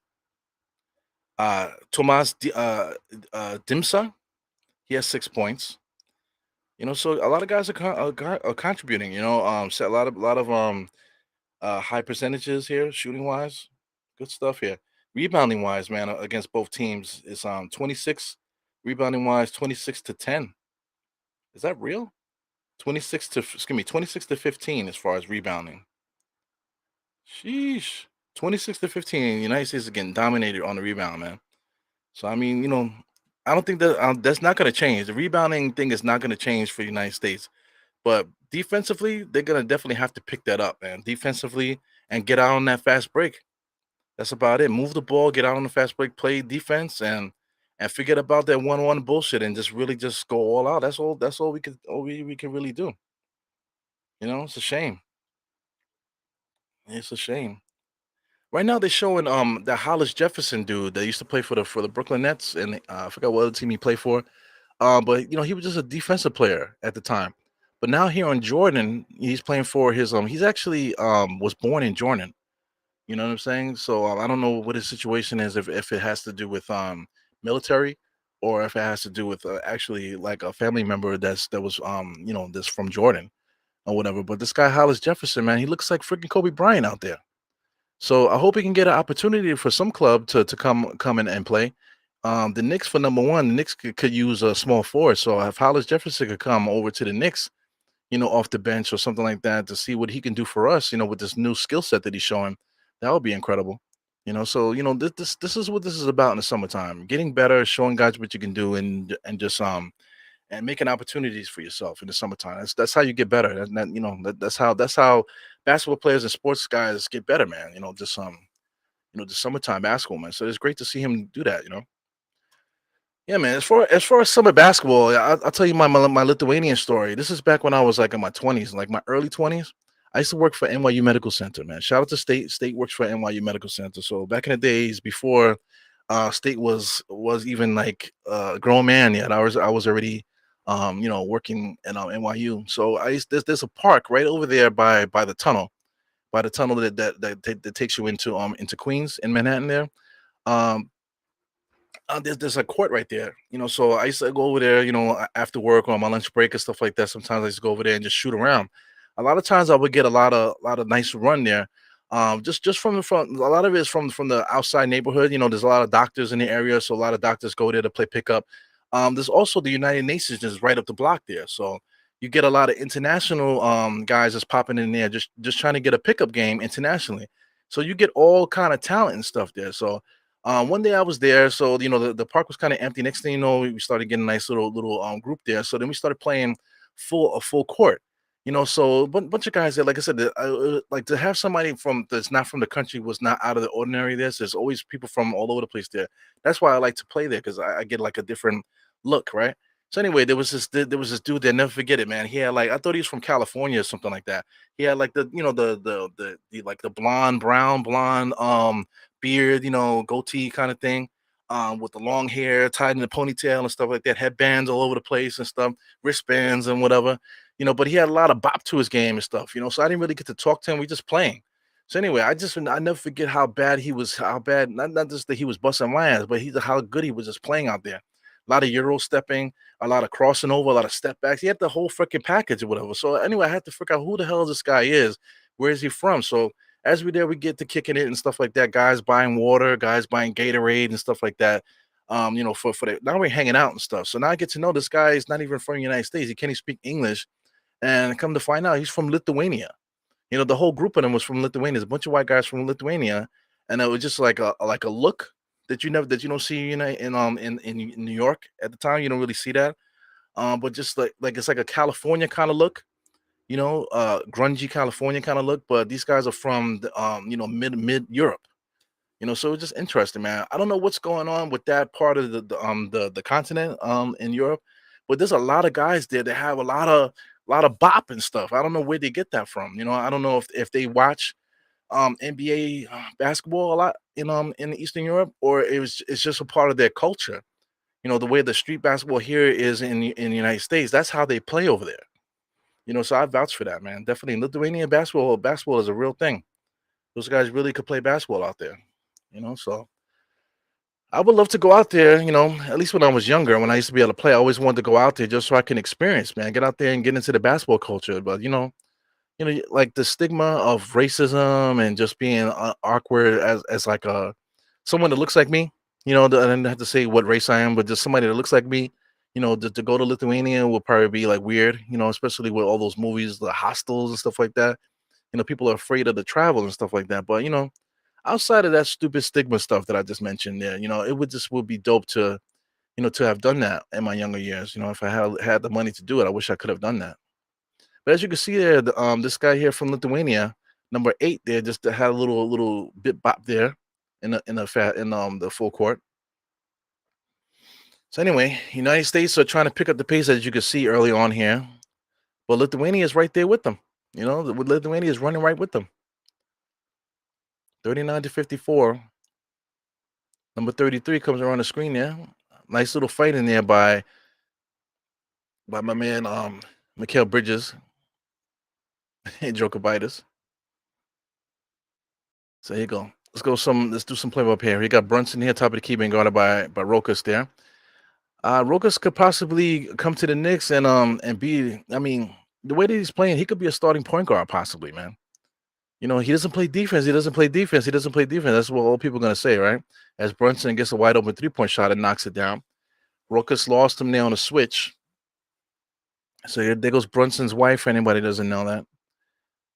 Tomas Dimsa, he has 6 points. So a lot of guys are contributing. So a lot of high percentages here, shooting wise. Good stuff here. Rebounding wise, man, against both teams is 26. Rebounding wise, 26-10. Is that real? 26 to 15 as far as rebounding. Sheesh. 26 to 15. The United States is getting dominated on the rebound, man. So I mean, I don't think that's not going to change. The rebounding thing is not going to change for the United States. But defensively, they're gonna definitely have to pick that up, man. Defensively and get out on that fast break. That's about it. Move the ball, get out on the fast break, play defense, and forget about that 1-1 bullshit and just really just go all out. That's all we can really do. It's a shame. It's a shame. Right now they're showing that Hollis Jefferson dude that used to play for the Brooklyn Nets, and I forgot what other team he played for. But he was just a defensive player at the time. But now here on Jordan, he's playing for his he's actually was born in Jordan. You know what I'm saying? So I don't know what his situation is, if it has to do with military, or if it has to do with actually like a family member that was that's from Jordan or whatever. But this guy Hollis Jefferson, man, he looks like freaking Kobe Bryant out there. So I hope he can get an opportunity for some club to come in and play. The Knicks, for number one, the Knicks could use a small forward. So if Hollis Jefferson could come over to the Knicks, off the bench or something like that, to see what he can do for us, with this new skill set that he's showing, that would be incredible. So this is what this is about in the summertime: getting better, showing guys what you can do, and just and making opportunities for yourself in the summertime. That's how you get better. That's how basketball players and sports guys get better, man. The summertime basketball, man. So it's great to see him do that. Yeah, man. As far as summer basketball, I'll tell you my Lithuanian story. This is back when I was like in my 20s, like my early 20s. I used to work for NYU Medical Center, man. Shout out to State. State works for NYU Medical Center. So back in the days before state was even like a grown man yet. I was already working in NYU. So there's a park right over there by the tunnel, that takes you into Queens in Manhattan there. Um, there's a court right there, so I used to go over there, after work or on my lunch break and stuff like that. Sometimes I used to go over there and just shoot around. A lot of times I would get a lot of nice run there. Just from a lot of it is from the outside neighborhood. There's a lot of doctors in the area, so a lot of doctors go there to play pickup. There's also the United Nations just right up the block there, so you get a lot of international guys just popping in there, just trying to get a pickup game internationally. So you get all kind of talent and stuff there. So one day I was there, so the park was kind of empty. Next thing you know, we started getting a nice little group there. So then we started playing full court. So bunch of guys there. Like I said, like to have somebody from that's not from the country was not out of the ordinary. There's always people from all over the place there. That's why I like to play there because I get like a different look, right? So anyway, there was this dude there. Never forget it, man. He had like I thought he was from California or something like that. He had like the like the brown blonde beard, goatee kind of thing, with the long hair tied in a ponytail and stuff like that, headbands all over the place and stuff, wristbands and whatever, but he had a lot of bop to his game and stuff, so I didn't really get to talk to him. We just playing. So anyway, I never forget how bad he was, how bad, not just that he was busting lines, but how good he was just playing out there. A lot of Euro stepping, a lot of crossing over, a lot of step backs. He had the whole freaking package or whatever. So anyway, I had to figure out who the hell this guy is. Where is he from? So as we there, we get to kicking it and stuff like that. Guys buying water, guys buying Gatorade and stuff like that. For the now we're hanging out and stuff. So now I get to know this guy is not even from the United States. He can't even speak English. And come to find out, he's from Lithuania. The whole group of them was from Lithuania. There's a bunch of white guys from Lithuania, and it was just like a look that you don't see, in New York at the time. You don't really see that. But just like it's like a California kind of look, grungy California kind of look. But these guys are from mid Europe. So it's just interesting, man. I don't know what's going on with that part of the continent in Europe, but there's a lot of guys there that have a lot of bop and stuff. I don't know where they get that from. I don't know if they watch NBA basketball a lot in Eastern Europe, or it's just a part of their culture. The way the street basketball here is in the United States, that's how they play over there. So I vouch for that, man. Definitely Lithuanian basketball is a real thing. Those guys really could play basketball out there. So I would love to go out there, at least when I was younger, when I used to be able to play, I always wanted to go out there just so I can experience, man, get out there and get into the basketball culture. But like the stigma of racism and just being awkward as like a someone that looks like me, I didn't have to say what race I am, but just somebody that looks like me, to go to Lithuania will probably be like weird, especially with all those movies, the hostels and stuff like that. People are afraid of the travel and stuff like that. But outside of that stupid stigma stuff that I just mentioned there, would be dope to have done that in my younger years. If I had the money to do it, I wish I could have done that. But as you can see there, this guy here from Lithuania, number 8 there, just had a little bit bop there in the full court. So anyway, United States are trying to pick up the pace as you can see early on here, but Lithuania is right there with them. Lithuania is running right with them, 39-54. Number 33 comes around the screen there. Nice little fight in there by my man Mikhail Bridges and Jokovitis. So here you go. Let's do some play up here. We got Brunson here, top of the key, being guarded by Rokas there. Rokas could possibly come to the Knicks and be. I mean, the way that he's playing, he could be a starting point guard, possibly, man. He doesn't play defense. He doesn't play defense. He doesn't play defense. That's what all people are gonna say, right? As Brunson gets a wide open 3-point shot and knocks it down. Rokas lost him there on a switch. So there goes Brunson's wife. Anybody doesn't know that,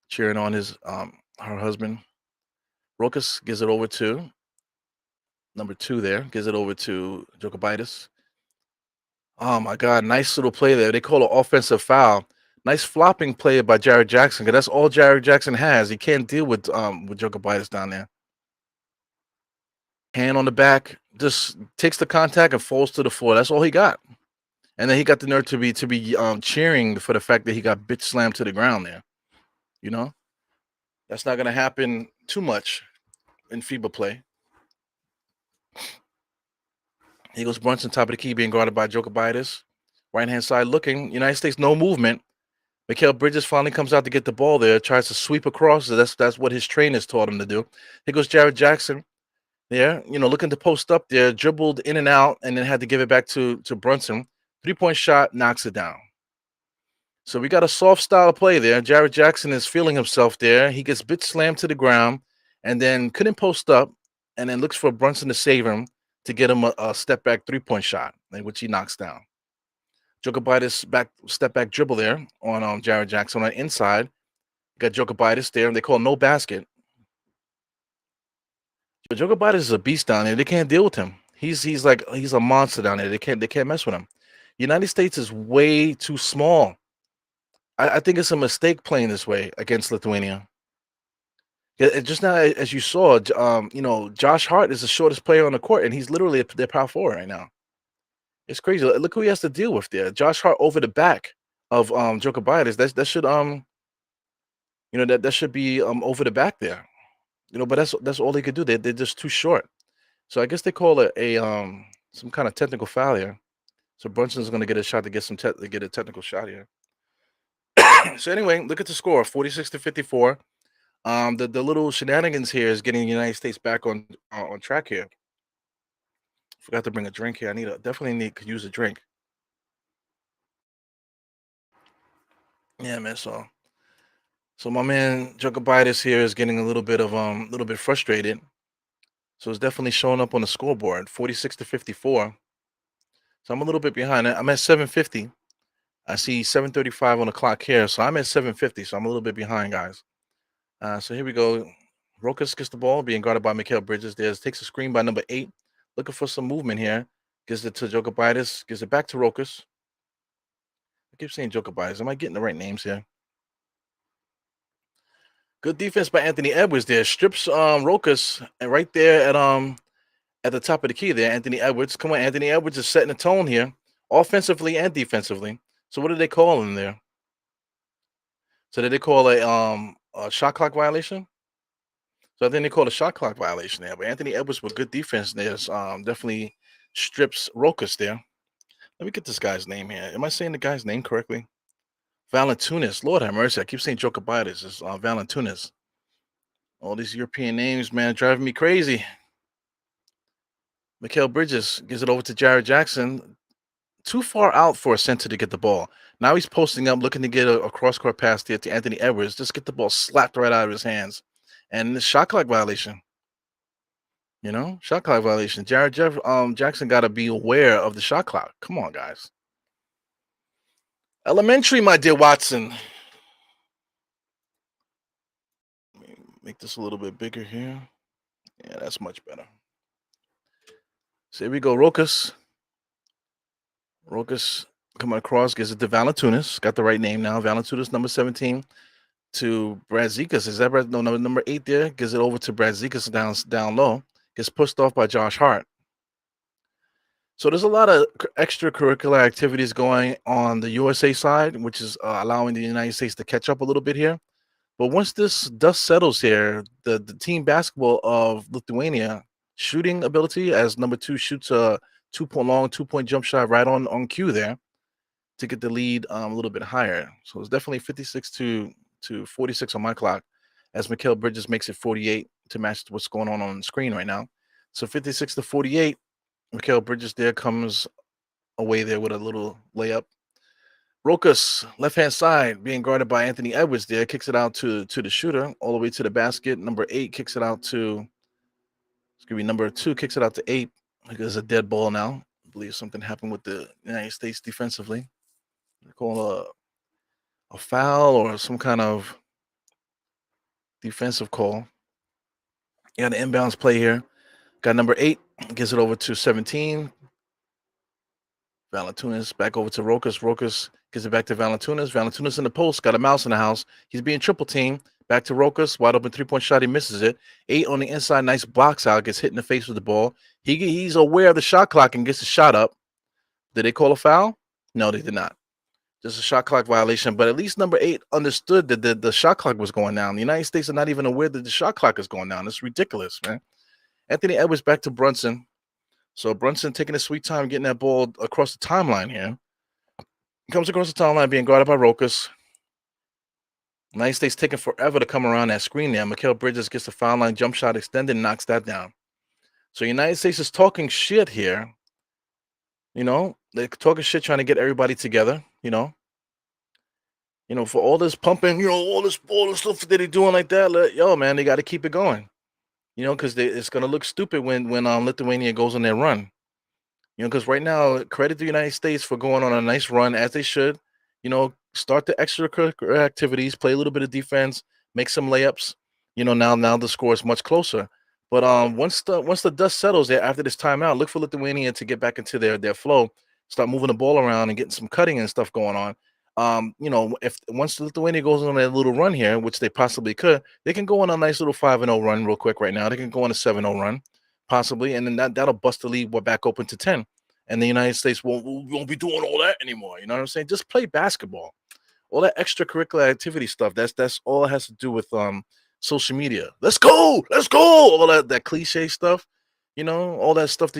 cheering on her husband. Rokas gives it over to number 2 there. Gives it over to Jokovitis. Oh my God, nice little play there. They call it offensive foul. Nice flopping play by Jared Jackson, because that's all Jared Jackson has. He can't deal with Jokovitis down there. Hand on the back, just takes the contact and falls to the floor. That's all he got. And then he got the nerve to be cheering for the fact that he got bitch slammed to the ground there. That's not gonna happen too much in FIBA play. Here goes Brunson, top of the key, being guarded by Jokibitis. Right hand side looking. United States, no movement. Mikal Bridges finally comes out to get the ball there, tries to sweep across. That's what his trainers taught him to do. Here goes Jared Jackson there, looking to post up there, dribbled in and out, and then had to give it back to Brunson. 3-point shot, knocks it down. So we got a soft style of play there. Jared Jackson is feeling himself there. He gets bit slammed to the ground and then couldn't post up and then looks for Brunson to save him to get him a step back 3-point shot, which he knocks down. Jokibitis step back dribble there on Jared Jackson on the inside. Got Jokibitis there, and they call no basket. But Jokibitis is a beast down there. They can't deal with him. He's a monster down there. They can't mess with him. United States is way too small. I think it's a mistake playing this way against Lithuania. Just now, as you saw, Josh Hart is the shortest player on the court, and he's literally their power forward right now. It's crazy. Look who he has to deal with there. Josh Hart over the back of Jokibitis. That should that should be over the back there. But that's all they could do. They're just too short. So I guess they call it some kind of technical foul here. So Brunson's going to get a shot to get a technical shot here. So anyway, look at the score: 46-54. The little shenanigans here is getting the United States back on track here. Forgot to bring a drink here. Definitely could use a drink. Yeah, man. So my man Jokibitis here is getting a little bit frustrated. So it's definitely showing up on the scoreboard, 46-54. So I'm a little bit behind. I'm at 750. I see 7:35 on the clock here, so I'm at 750. So I'm a little bit behind, guys. So here we go. Rokas gets the ball, being guarded by Mikal Bridges. Takes a screen by number 8, looking for some movement here. Gives it to Jokibitis. Gives it back to Rokas. I keep saying Jokibitis. Am I getting the right names here? Good defense by Anthony Edwards there. Strips Rokas and right there at the top of the key there. Anthony Edwards. Come on, Anthony Edwards is setting the tone here, offensively and defensively. So what do they call him there? So did they call a shot clock violation? So I think they called a shot clock violation there. But Anthony Edwards with good defense there definitely strips Rokas there. Let me get this guy's name here. Am I saying the guy's name correctly? Valentunas. Lord have mercy. I keep saying Jokibitis. It's Valentunas. All these European names, man, driving me crazy. Mikal Bridges gives it over to Jared Jackson. Too far out for a center to get the ball. Now he's posting up, looking to get a cross-court pass there to Anthony Edwards. Just get the ball slapped right out of his hands. And the shot clock violation. Shot clock violation. Jared Jackson got to be aware of the shot clock. Come on, guys. Elementary, my dear Watson. Let me make this a little bit bigger here. Yeah, that's much better. So here we go. Rokas coming across, gives it to Valentunas. Got the right name now. Valentunas, number 17, to Brazikas. Is that right? No, number 8 there. Gives it over to Brazikas down low. Gets pushed off by Josh Hart. So there's a lot of extracurricular activities going on the USA side, which is allowing the United States to catch up a little bit here. But once this dust settles here, the team basketball of Lithuania shooting ability, as number 2 shoots a 2-point jump shot right on cue there to get the lead a little bit higher. So it's definitely 56 to 46 on my clock, as Mikal Bridges makes it 48 to match what's going on the screen right now. So 56 to 48. Mikal Bridges there comes away there with a little layup. Rokas, left-hand side, being guarded by Anthony Edwards there, kicks it out to the shooter, all the way to the basket. Number 8 kicks it out to, number 2 kicks it out to 8. There's a dead ball now. I believe something happened with the United States defensively. They call a foul or some kind of defensive call. You got an inbounds play here. Got number 8, gives it over to 17. Valentunas back over to Rokas. Rokas gives it back to Valentunas. Valentunas in the post, got a mouse in the house. He's being triple teamed. Back to Rokas, wide open 3-point shot. He misses it. 8 on the inside, nice box out. Gets hit in the face with the ball. He's aware of the shot clock and gets the shot up. Did they call a foul? No, they did not. Just a shot clock violation. But at least number 8 understood that the shot clock was going down. The United States are not even aware that the shot clock is going down. It's ridiculous, man. Anthony Edwards back to Brunson. So Brunson taking his sweet time getting that ball across the timeline here. Comes across the timeline being guarded by Rokas. United States taking forever to come around that screen there. Mikal Bridges gets the foul line jump shot extended and knocks that down. So United States is talking shit here. They're talking shit trying to get everybody together, for all this pumping, all this stuff that they're doing like that. Man, they got to keep it going, because it's gonna look stupid when Lithuania goes on their run. Because right now, credit the United States for going on a nice run as they should. Start the extracurricular activities, play a little bit of defense, make some layups. Now the score is much closer. But once the dust settles there after this timeout, look for Lithuania to get back into their flow, start moving the ball around and getting some cutting and stuff going on. If once Lithuania goes on a little run here, which they possibly could, they can go on a nice little 5-0 run real quick right now. They can go on a 7-0 run possibly, and then that'll bust the lead back open to 10. And the United States won't be doing all that anymore. You know what I'm saying? Just play basketball. All that extracurricular activity stuff. That's all it has to do with social media. Let's go, all that cliche stuff. All that stuff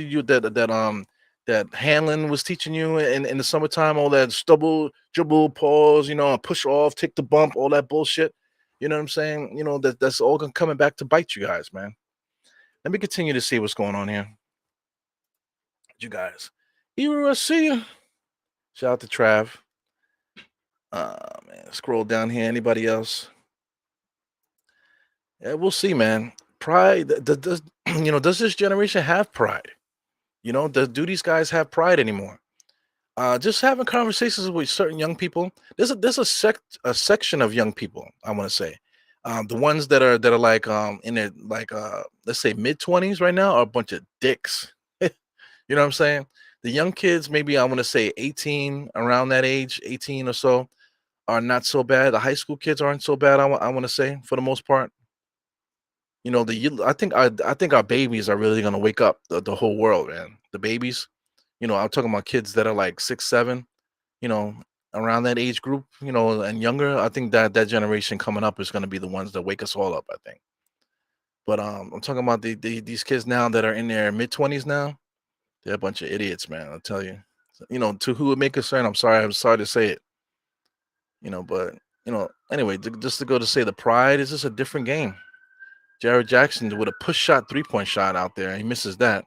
that Hanlon was teaching you in the summertime. All that stubble, dribble, pause. Push off, take the bump. All that bullshit. You know what I'm saying? That's all coming back to bite you guys, man. Let me continue to see what's going on here. You guys. See ya. Shout out to Trav. Man, scroll down here. Anybody else? Yeah, we'll see, man. Pride. Does does this generation have pride? Do these guys have pride anymore? Just having conversations with certain young people. There's a section of young people. I want to say, the ones that are like in their like let's say mid-20s right now are a bunch of dicks. You know what I'm saying? The young kids, maybe I want to say 18, around that age, 18 or so, are not so bad. The high school kids aren't so bad. I want to say for the most part. I think our babies are really gonna wake up the whole world, man. The babies, I'm talking about kids that are like 6, 7, you know, around that age group, and younger. I think that generation coming up is gonna be the ones that wake us all up. I think. But I'm talking about these kids now that are in their mid-20s now. They're a bunch of idiots, man. I'll tell you. To who it may concern, I'm sorry to say it. But anyway, just to go to say the pride is just a different game. Jared Jackson with a push shot, 3-point shot out there. He misses that.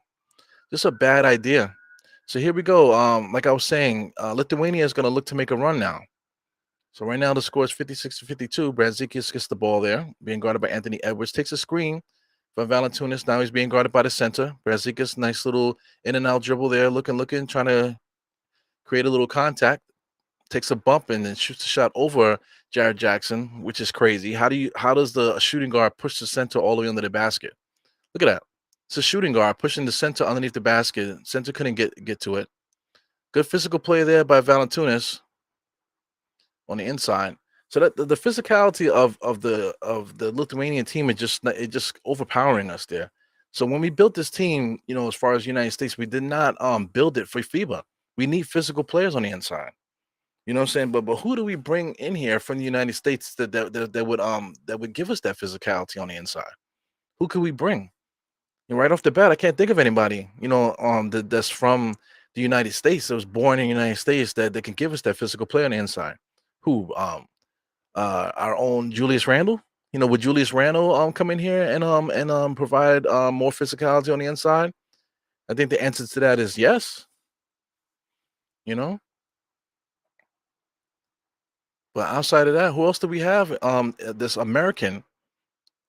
Just a bad idea. So here we go. Like I was saying, Lithuania is going to look to make a run now. So right now the score is 56-52. Brazikis gets the ball there, being guarded by Anthony Edwards. Takes a screen from Valentunas. Now he's being guarded by the center. Brazikis, nice little in and out dribble there, looking, trying to create a little contact. Takes a bump and then shoots a shot over Jared Jackson, which is crazy. How does the shooting guard push the center all the way under the basket? Look at that. It's a shooting guard pushing the center underneath the basket. Center couldn't get to it. Good physical play there by Valentunas on the inside. So that the physicality of the Lithuanian team is just overpowering us there. So when we built this team, as far as United States, we did not build it for FIBA. We need physical players on the inside. You know what I'm saying? But who do we bring in here from the United States that would give us that physicality on the inside? Who could we bring? And right off the bat, I can't think of anybody, that's from the United States, that was born in the United States, that can give us that physical play on the inside. Who? Our own Julius Randle. Would Julius Randle come in here and provide more physicality on the inside? I think the answer to that is yes. You know, but outside of that, who else do we have? This American,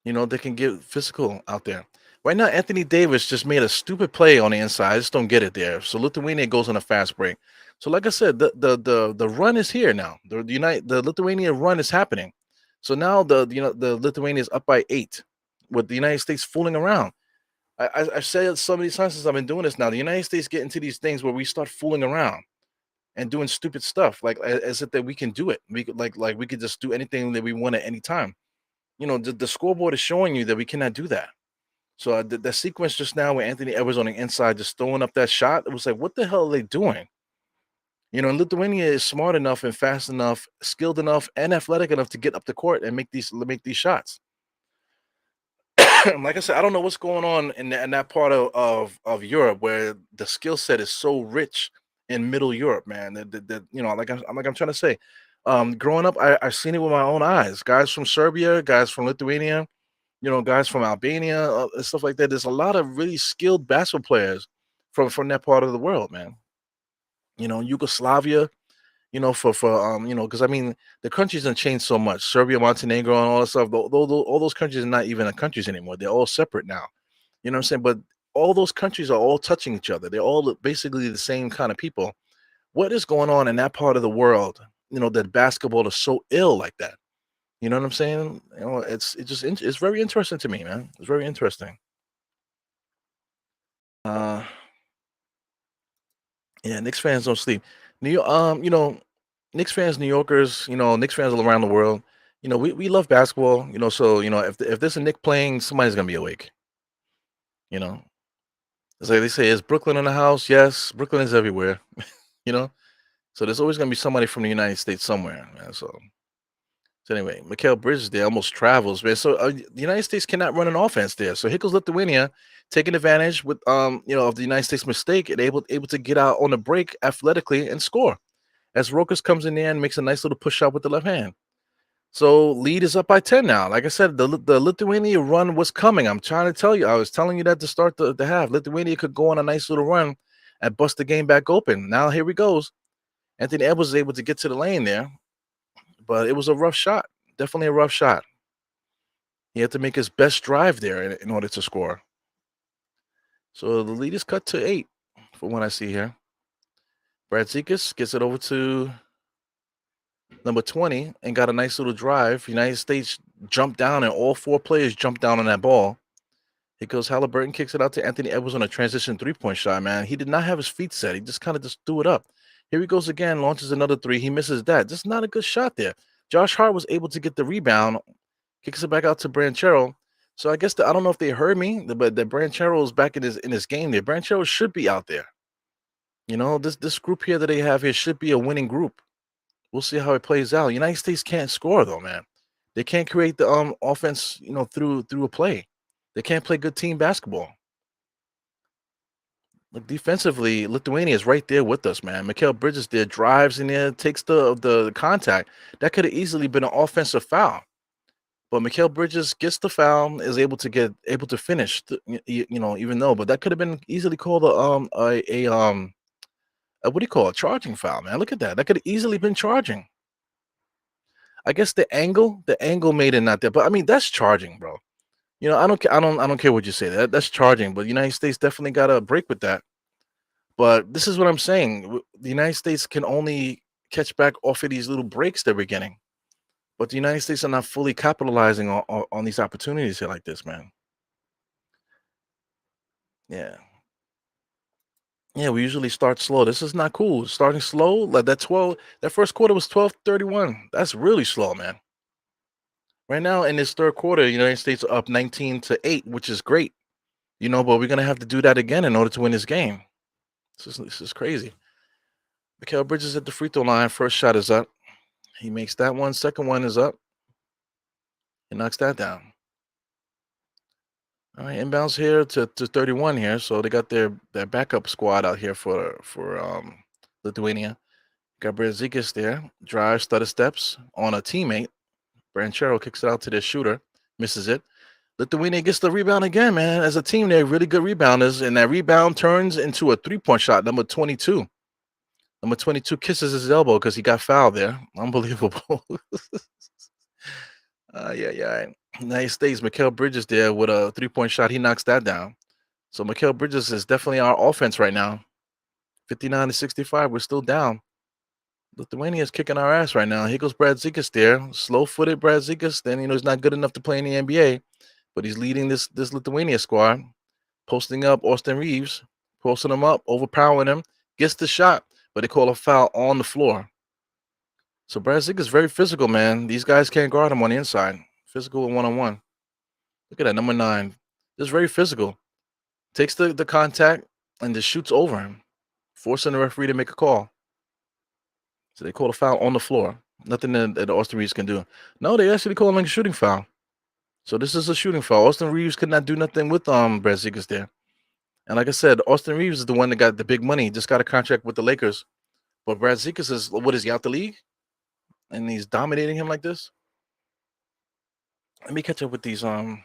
they can get physical out there. Right now, Anthony Davis just made a stupid play on the inside. I just don't get it there. So Lithuania goes on a fast break. So like I said, the run is here now. The Lithuania run is happening. So now the Lithuania is up by 8, with the United States fooling around. I've said it so many times since I've been doing this now. The United States get into these things where we start fooling around and doing stupid stuff, like as if that we can do it. We could like we could just do anything that we want at any time. The scoreboard is showing you that we cannot do that. So the sequence just now with Anthony Edwards on the inside just throwing up that shot, it was like, what the hell are they doing? And Lithuania is smart enough and fast enough, skilled enough, and athletic enough to get up the court and make these shots. like I said, I don't know what's going on in that part of Europe where the skill set is so rich in Middle Europe, man. Like I'm trying to say, growing up, I've seen it with my own eyes. Guys from Serbia, guys from Lithuania, guys from Albania, and stuff like that. There's a lot of really skilled basketball players from that part of the world, man. Yugoslavia, because I mean the countries have changed so much. Serbia, Montenegro, and all that stuff. All those countries are not even countries anymore. They're all separate now. You know what I'm saying? But all those countries are all touching each other. They're all basically the same kind of people. What is going on in that part of the world? That basketball is so ill like that. You know what I'm saying? It's very interesting to me, man. It's very interesting. Uh, yeah, Knicks fans don't sleep. New York, Knicks fans, New Yorkers, Knicks fans all around the world. We love basketball. So if there's a Knick playing, somebody's gonna be awake. You know, it's like they say, is Brooklyn in the house? Yes, Brooklyn is everywhere. You know, so there's always gonna be somebody from the United States somewhere, man. So anyway, Mikal Bridges there almost travels, man. So the United States cannot run an offense there. So here goes Lithuania taking advantage with of the United States mistake and able to get out on the break athletically and score. As Rokas comes in there and makes a nice little push shot with the left hand. So lead is up by 10 now. Like I said, the Lithuania run was coming. I'm trying to tell you. I was telling you that to start the half. Lithuania could go on a nice little run and bust the game back open. Now here he goes. Anthony Edwards was able to get to the lane there, but it was a rough shot. Definitely a rough shot. He had to make his best drive there in order to score. So the lead is cut to 8 from what I see here. Brad Zekas gets it over to number 20 and got a nice little drive. United States jumped down and all 4 players jumped down on that ball. Here goes Halliburton, kicks it out to Anthony Edwards on a transition 3-point shot, man. He did not have his feet set. He just kind of just threw it up. Here he goes again, launches another 3. He misses that. Just not a good shot there. Josh Hart was able to get the rebound, kicks it back out to Branchero. So I guess I don't know if they heard me, but the Branchero is back in his game there. Branchero should be out there. This group here that they have here should be a winning group. We'll see how it plays out. United States can't score though, man. They can't create the offense, through a play. They can't play good team basketball. Like defensively, Lithuania is right there with us, man. Mikal Bridges there drives in there, takes the contact. That could have easily been an offensive foul. But Mikal Bridges gets the foul, is able to finish, even though, but that could have been easily called what do you call it? Charging foul, man. Look at that. That could have easily been charging. I guess the angle made it not there, but I mean that's charging, bro. I don't care what you say. That's charging, but the United States definitely got a break with that. But this is what I'm saying. The United States can only catch back off of these little breaks they're getting. But the United States are not fully capitalizing on these opportunities here like this, man. Yeah. Yeah, we usually start slow. This is not cool. Starting slow, like that first quarter was 12:31. That's really slow, man. Right now in this third quarter, the United States are up 19-8, which is great. But we're gonna have to do that again in order to win this game. This is crazy. Mikal Bridges at the free throw line. First shot is up. He makes that one. Second one is up. He knocks that down. All right, inbounds here to 31 here. So they got their backup squad out here for Lithuania. Got Brzezinski there. Drives, stutter steps on a teammate. Branchero kicks it out to their shooter. Misses it. Lithuania gets the rebound again, man. As a team, they're really good rebounders. And that rebound turns into a 3-point shot, number 22. Number 22 kisses his elbow because he got fouled there. Unbelievable. Yeah. United States, Mikal Bridges there with a 3-point shot. He knocks that down. So Mikal Bridges is definitely our offense right now. 59-65. We're still down. Lithuania is kicking our ass right now. Here goes Brad Zekas there. Slow-footed Brad Zekas. Then, he's not good enough to play in the NBA. But he's leading this Lithuania squad. Posting up Austin Reeves. Posting him up. Overpowering him. Gets the shot. But they call a foul on the floor. So Brad Zekas is very physical, man. These guys can't guard him on the inside. Physical and one-on-one. Look at that, number 9. Just very physical. Takes the contact and just shoots over him, forcing the referee to make a call. So they call a foul on the floor. Nothing that the Austin Reeves can do. No, they actually call him a shooting foul. So this is a shooting foul. Austin Reeves could not do nothing with Brazikas there. And like I said, Austin Reeves is the one that got the big money. He just got a contract with the Lakers. But Brazikas is what is he out the league? And he's dominating him like this. Let me catch up with these. Yeah,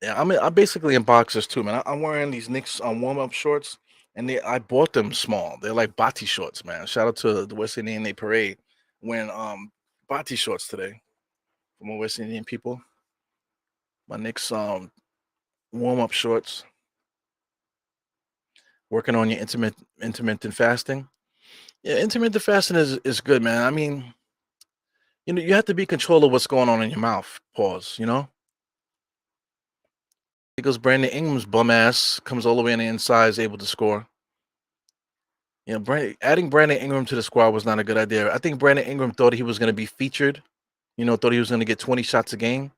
I'm basically in boxers too, man. I'm wearing these Knicks warm up shorts, and I bought them small. They're like bati shorts, man. Shout out to the West Indian Day Parade wearing bati shorts today for my West Indian people. My Knicks warm up shorts. Working on your intermittent fasting. Yeah, intermittent fasting is good, man. I mean, you have to be control of what's going on in your mouth. Pause. Because Brandon Ingram's bum ass comes all the way on the inside, is able to score. Adding Brandon Ingram to the squad was not a good idea. I think Brandon Ingram thought he was going to be featured. Thought he was going to get 20 shots a game.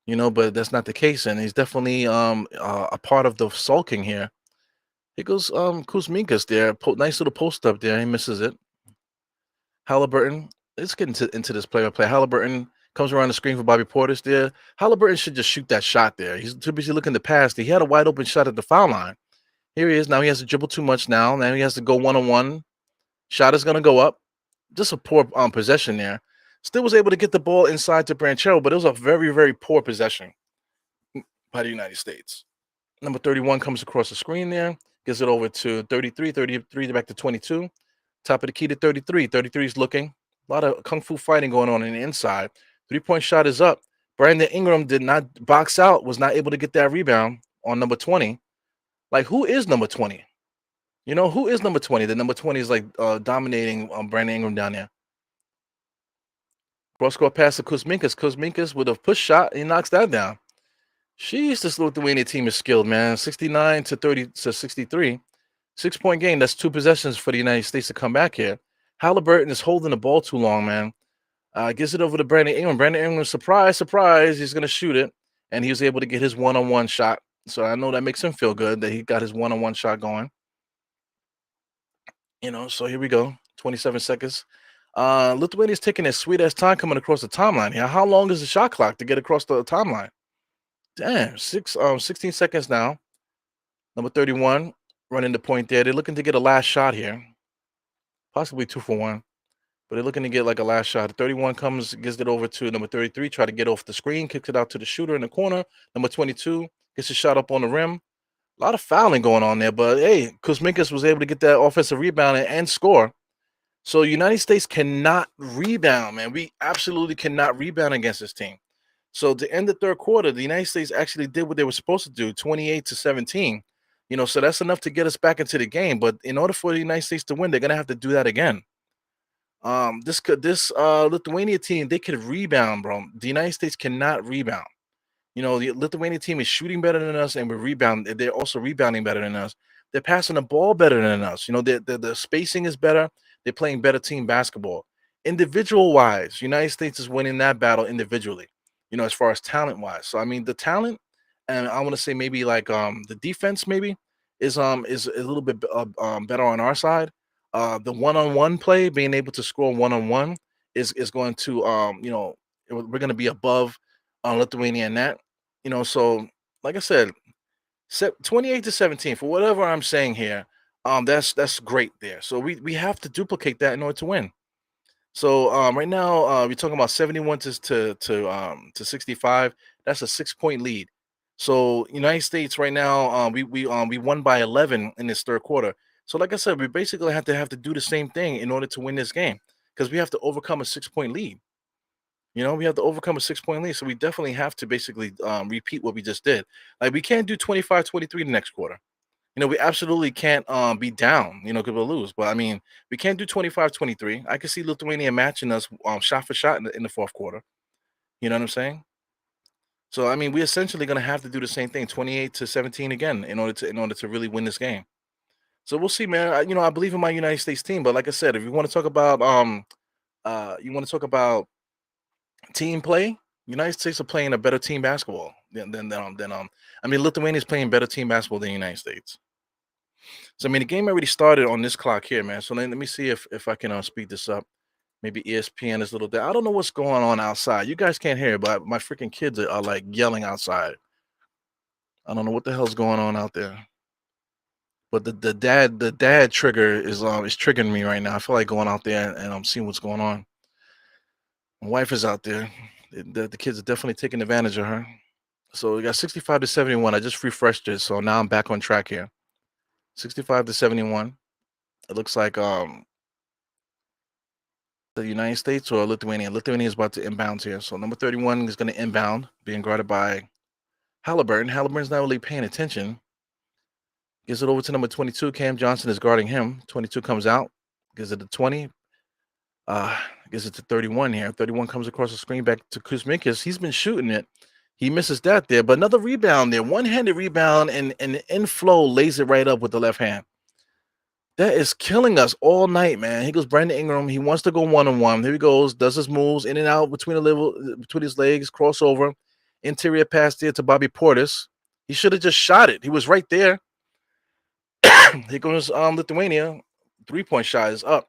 But that's not the case, and he's definitely a part of the sulking here. Here goes Kuzminkas there. Nice little post up there. He misses it. Halliburton. Let's get into this play-by-play. Halliburton comes around the screen for Bobby Portis there. Halliburton should just shoot that shot there. He's too busy looking to pass. He had a wide open shot at the foul line. Here he is. Now he has to dribble too much now. Now he has to go one-on-one. Shot is going to go up. Just a poor possession there. Still was able to get the ball inside to Branchero, but it was a very, very poor possession by the United States. Number 31 comes across the screen there. Gives it over to 33. 33 back to 22. Top of the key to 33. 33 is looking. A lot of kung fu fighting going on the inside. 3-point shot is up. Brandon Ingram did not box out, was not able to get that rebound on number 20. Like, who is number 20? Who is number 20? The number 20 is like dominating Brandon Ingram down there. Cross-court pass to Kuzminkas. Kuzminkas with a push shot. He knocks that down. Jeez, this Lithuania team is skilled, man. 69 to 30 to 63. 6-point game. That's 2 possessions for the United States to come back here. Halliburton is holding the ball too long, man. Gives it over to Brandon Ingram. Brandon Ingram, surprise, surprise. He's going to shoot it. And he was able to get his one-on-one shot. So I know that makes him feel good that he got his one-on-one shot going. So here we go. 27 seconds. Lithuania's taking a sweet-ass time coming across the timeline here. How long is the shot clock to get across the timeline? Damn, 16 seconds now. Number 31 running the point there. They're looking to get a last shot here. Possibly 2 for 1. But they're looking to get like a last shot. 31 gives it over to number 33. Try to get off the screen. Kicks it out to the shooter in the corner. Number 22 gets a shot up on the rim. A lot of fouling going on there. But, hey, Kuzminkas was able to get that offensive rebound and score. So United States cannot rebound, man. We absolutely cannot rebound against this team. So to end the third quarter, the United States actually did what they were supposed to do, 28 to 17. So that's enough to get us back into the game. But in order for the United States to win, they're gonna have to do that again. This Lithuania team, they could rebound, bro. The United States cannot rebound. The Lithuania team is shooting better than us, and they're also rebounding better than us. They're passing the ball better than us. The spacing is better. They're playing better team basketball. Individual wise, United States is winning that battle individually. As far as talent wise. So I mean, the talent, and I want to say maybe like the defense maybe is a little bit better on our side. The one-on-one play, being able to score one-on-one is going to we're going to be above Lithuania in that. So like I said, 28 to 17 for whatever I'm saying here. That's great there. So we have to duplicate that in order to win. So right now we're talking about 71 to 65. That's a 6-point lead. So United States right now we won by 11 in this third quarter. So like I said, we basically have to do the same thing in order to win this game because we have to overcome a 6-point lead. We have to overcome a 6-point lead. So we definitely have to basically repeat what we just did. Like we can't do 25-23 the next quarter. We absolutely can't be down, because we'll lose. But I mean, we can't do 25-23. I can see Lithuania matching us shot for shot in the fourth quarter. You know what I'm saying? So I mean, we're essentially going to have to do the same thing, 28 to 17 again, in order to really win this game. So we'll see, man. I believe in my United States team, but like I said, if you want to talk about team play, United States are playing a better team basketball than I mean, Lithuania is playing better team basketball than the United States. So I mean, the game already started on this clock here, man. So let me see if I can speed this up. Maybe ESPN is a little there. I don't know what's going on outside. You guys can't hear it, but my freaking kids are like yelling outside. I don't know what the hell's going on out there. But the dad trigger is triggering me right now. I feel like going out there and I'm seeing what's going on. My wife is out there. The kids are definitely taking advantage of her. So we got 65 to 71. I just refreshed it, so now I'm back on track here. 65 to 71. It looks like the United States or Lithuania. Lithuania is about to inbound here. So number 31 is going to inbound, being guarded by Halliburton. Halliburton's not really paying attention. Gives it over to number 22. Cam Johnson is guarding him. 22 comes out. Gives it to 20. Gives it to 31 here. 31 comes across the screen back to Kuzminkas. He's been shooting it. He misses that there, but another rebound there. One-handed rebound, and inflow lays it right up with the left hand. That is killing us all night, man. He goes Brandon Ingram. He wants to go one-on-one. Here he goes. Does his moves in and out between his legs, crossover, interior pass there to Bobby Portis. He should have just shot it. He was right there. Here goes Lithuania. 3-point shot is up.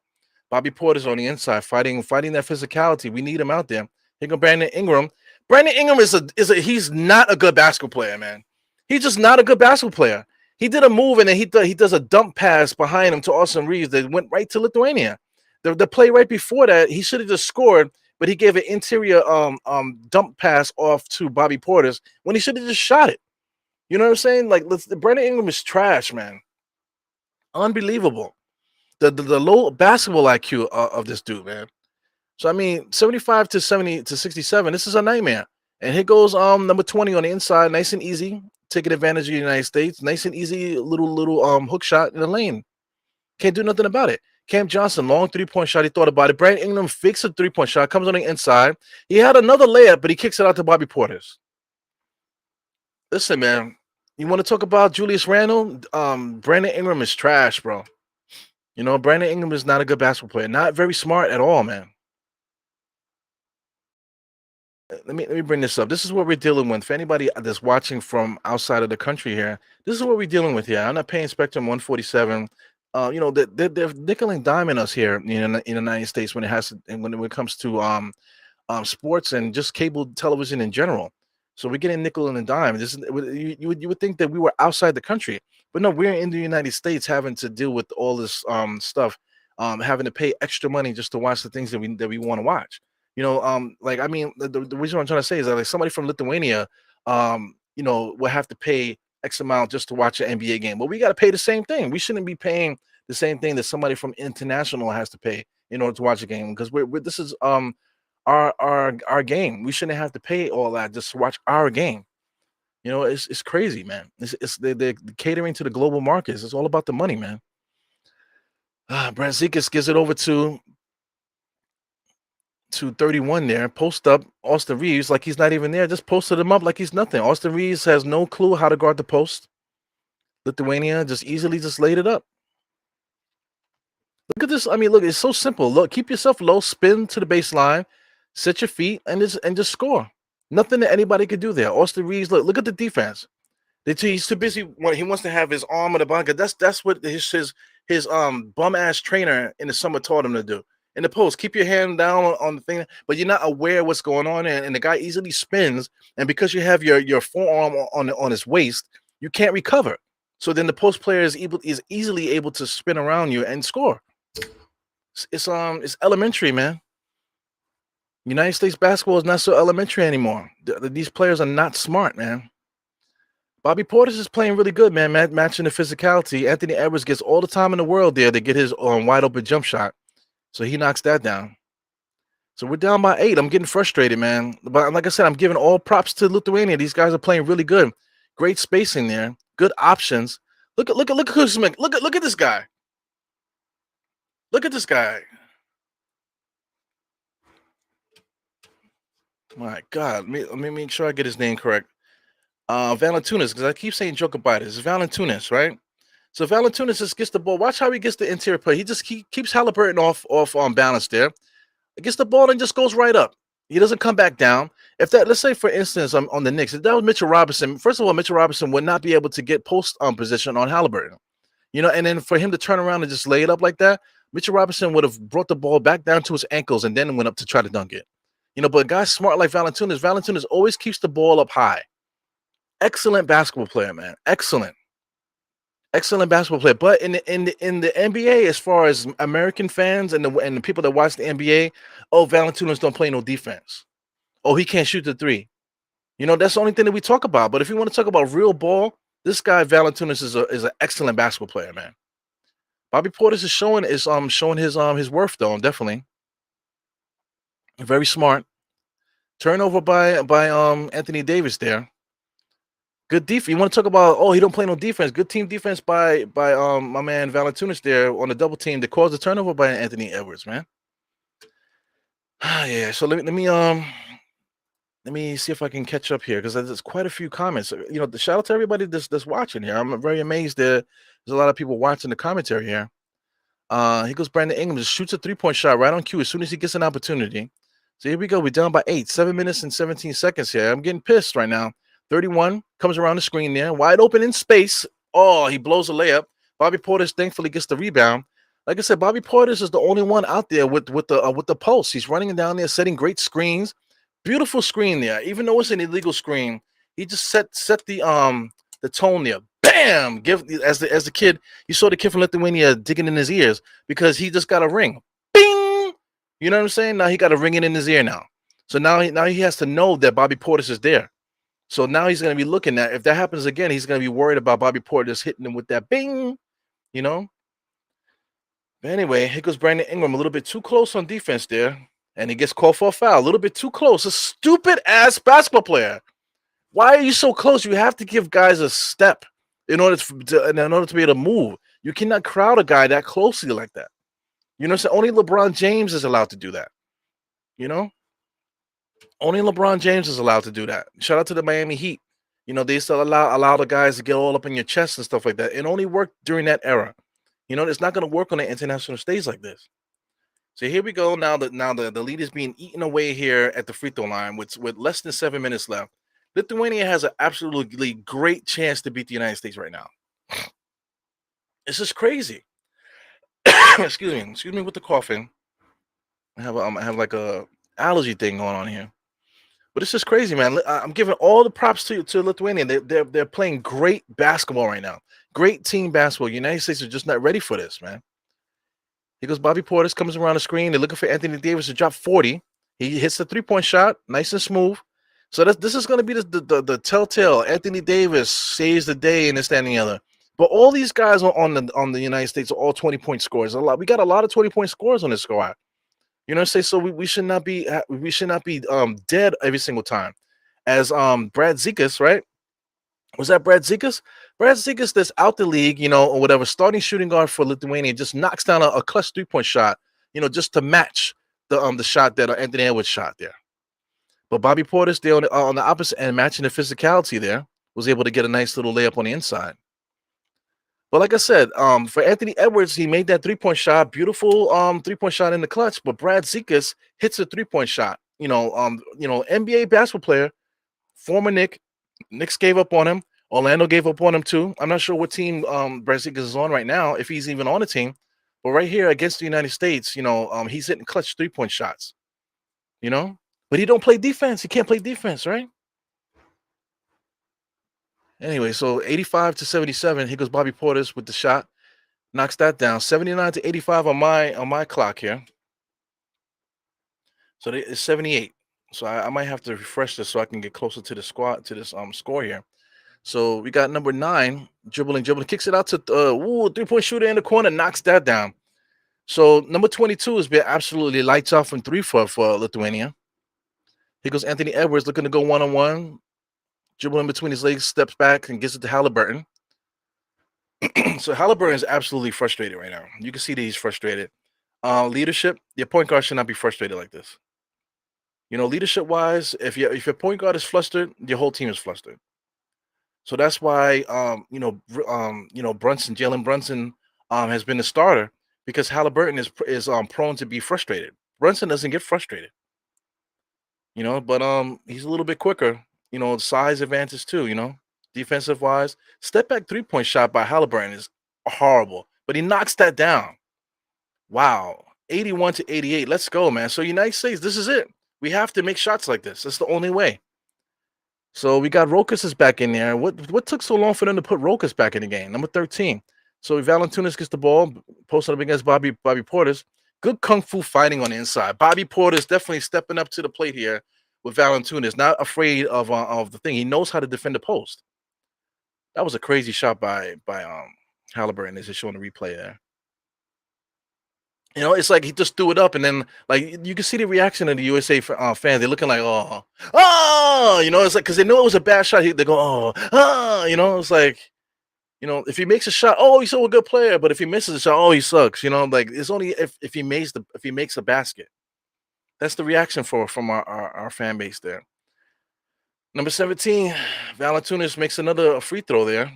Bobby Portis on the inside, fighting that physicality. We need him out there. Here goes Brandon Ingram. Brandon Ingram he's not a good basketball player, man. He's just not a good basketball player. He did a move and then he does a dump pass behind him to Austin Reeves that went right to Lithuania. The play right before that, he should have just scored, but he gave an interior dump pass off to Bobby Portis when he should have just shot it. You know what I'm saying? Like, Brandon Ingram is trash, man. Unbelievable. The low basketball IQ of this dude, man. So I mean, 75 to 70 to 67. This is a nightmare. And here goes number 20 on the inside, nice and easy, taking advantage of the United States. Nice and easy, little hook shot in the lane. Can't do nothing about it. Cam Johnson, long 3-point shot. He thought about it. Brandon Ingram fakes a 3-point shot, comes on the inside. He had another layup, but he kicks it out to Bobby Portis. Listen, man, you want to talk about Julius Randle? Brandon Ingram is trash, bro. You know, Brandon Ingram is not a good basketball player. Not very smart at all, man. Let me bring this up. This is what we're dealing with. For anybody that's watching from outside of the country here, this is what we're dealing with here. I'm not paying Spectrum 147. You know, they're nickel and diming us here in the United States when it comes to sports and just cable television in general. So we're getting nickel and dime. You would think that we were outside the country, but no, we're in the United States having to deal with all this stuff, having to pay extra money just to watch the things that we want to watch. You know, like, I mean, the reason I'm trying to say is that, like, somebody from Lithuania, you know, will have to pay X amount just to watch an NBA game. But we got to pay the same thing. We shouldn't be paying the same thing that somebody from international has to pay in order to watch a game, because this is our game. We shouldn't have to pay all that just to watch our game. You know, it's crazy, man. They're catering to the global markets. It's all about the money, man. Brad Zekas gives it over to 31 there. Post up Austin Reeves like he's not even there. Just posted him up like he's nothing. Austin Reeves has no clue how to guard the post. Lithuania just easily laid it up. Look at this. I mean, look, it's so simple. Look, keep yourself low, spin to the baseline, set your feet, and just score. Nothing that anybody could do there. Austin Reeves, look at the defense. He's too busy. He wants to have his arm on the bunker. That's what his bum ass trainer in the summer taught him to do. In the post, keep your hand down on the thing, but you're not aware of what's going on, and the guy easily spins. And because you have your forearm on his waist, you can't recover. So then the post player is easily able to spin around you and score. It's elementary, man. United States basketball is not so elementary anymore. These players are not smart, man. Bobby Portis is playing really good, man, matching the physicality. Anthony Edwards gets all the time in the world there to get his wide open jump shot. So he knocks that down. So we're down by 8. I'm getting frustrated, man. But like I said, I'm giving all props to Lithuania. These guys are playing really good. Great spacing there. Good options. Look at Kuzma. Look at this guy. Look at this guy. My God. Let me make sure I get his name correct. Valentunas, because I keep saying Jokibitis. It's Valentunas, right? So Valentunas just gets the ball. Watch how he gets the interior play. He just keeps Halliburton off on balance there. He gets the ball and just goes right up. He doesn't come back down. Let's say, for instance, on the Knicks, if that was Mitchell Robinson, first of all, Mitchell Robinson would not be able to get post position on Halliburton. You know, and then for him to turn around and just lay it up like that. Mitchell Robinson would have brought the ball back down to his ankles and then went up to try to dunk it. But guys smart like Valanciunas always keeps the ball up high. Excellent basketball player, man. Excellent basketball player. But in the NBA, as far as American fans and the people that watch the NBA, oh, Valanciunas don't play no defense. Oh, he can't shoot the three. That's the only thing that we talk about. But if you want to talk about real ball, this guy Valanciunas is an excellent basketball player, man. Bobby Portis is showing his worth though, definitely. Very smart. Turnover by Anthony Davis there. Good defense. You want to talk about, oh, he don't play no defense. Good team defense by my man Valanciunas there on the double team that caused the turnover by Anthony Edwards, man. Yeah. So let me see if I can catch up here because there's quite a few comments. The shout out to everybody that's watching here. I'm very amazed there's a lot of people watching the commentary here. Here goes Brandon Ingram, just shoots a 3-point shot right on cue as soon as he gets an opportunity. So here we go. We're down by 8, 7 minutes and 17 seconds here. I'm getting pissed right now. 31 comes around the screen there, wide open in space. Oh, he blows a layup. Bobby Portis thankfully gets the rebound. Like I said, Bobby Portis is the only one out there with the pulse. He's running down there, setting great screens. Beautiful screen there. Even though it's an illegal screen, he just set the tone there. Bam! Give as the kid, you saw the kid from Lithuania digging in his ears because he just got a ring. Bing! You know what I'm saying? Now he got a ring in his ear now. So now he has to know that Bobby Portis is there. So now he's going to be looking at, if that happens again, he's going to be worried about Bobby Portis hitting him with that bing, But anyway, here goes Brandon Ingram, a little bit too close on defense there, and he gets called for a foul. A little bit too close. A stupid-ass basketball player. Why are you so close? You have to give guys a step in order to be able to move. You cannot crowd a guy that closely like that. So only LeBron James is allowed to do that. Only LeBron James is allowed to do that. Shout out to the Miami Heat. They still allow the guys to get all up in your chest and stuff like that. It only worked during that era. It's not going to work on the international stage like this. So here we go. Now the lead is being eaten away here at the free throw line with less than 7 minutes left. Lithuania has an absolutely great chance to beat the United States right now. This is crazy. Excuse me with the coughing. I have like a allergy thing going on here. But it's just crazy, man. I'm giving all the props to Lithuania. They're playing great basketball right now. Great team basketball. United States are just not ready for this, man. Here goes Bobby Portis, comes around the screen. They're looking for Anthony Davis to drop 40. He hits the 3-point shot, nice and smooth. So this is going to be the telltale. Anthony Davis saves the day and this, that, and the other. But all these guys on the United States are all 20-point scorers. We got a lot of 20-point scorers on this squad. So we should not be dead every single time. As Brad Zekas, right? Was that Brad Zekas? Brad Zekas that's out the league, or whatever, starting shooting guard for Lithuania, just knocks down a clutch 3-point shot, just to match the shot that Anthony Edwards shot there. But Bobby Portis there on the opposite end, matching the physicality there, was able to get a nice little layup on the inside. But like I said, for Anthony Edwards, he made that 3-point shot, beautiful 3-point shot in the clutch. But Brad Zekas hits a 3-point shot. NBA basketball player, former Knicks gave up on him. Orlando gave up on him too. I'm not sure what team Brad Zekas is on right now, if he's even on a team. But right here against the United States, he's hitting clutch 3-point shots. But he don't play defense. He can't play defense, right? Anyway, so 85 to 77. Here goes Bobby Portis with the shot. Knocks that down. 79 to 85 on my clock here. So it's 78. So I might have to refresh this so I can get closer to the score here. So we got number 9 dribbling, kicks it out to 3-point shooter in the corner, knocks that down. So number 22 has been absolutely lights off from 3 for Lithuania. Here goes Anthony Edwards looking to go one-on-one. Dribbling between his legs, steps back and gets it to Halliburton. So Halliburton is absolutely frustrated right now. You can see that he's frustrated. Leadership, your point guard should not be frustrated like this. Leadership-wise, if your point guard is flustered, your whole team is flustered. So that's why Jalen Brunson has been the starter, because Halliburton is prone to be frustrated. Brunson doesn't get frustrated. But he's a little bit quicker. Size advantage too, defensive wise. Step back 3-point shot by Halliburton is horrible, but he knocks that down. Wow. 81 to 88. Let's go, man. So United States, this is it. We have to make shots like this. That's the only way. So we got Rokas is back in there. What took so long for them to put Rokas back in the game? Number 13. So Valentunas gets the ball, posted up against Bobby Portis. Good kung fu fighting on the inside. Bobby Portis definitely stepping up to the plate here with Valentunas, not afraid of the thing. He knows how to defend the post. That was a crazy shot by Halliburton, as it's showing the replay there. You know, it's like he just threw it up, and then like you can see the reaction of the USA fans. They're looking like, oh, you know, it's like because they know it was a bad shot. They go, you know, it's like, you know, if he makes a shot, oh, he's so a good player, but if he misses a shot, oh, he sucks. You know, like it's only if he makes a basket. That's the reaction from our fan base there. Number 17, Valanciunas makes another free throw there.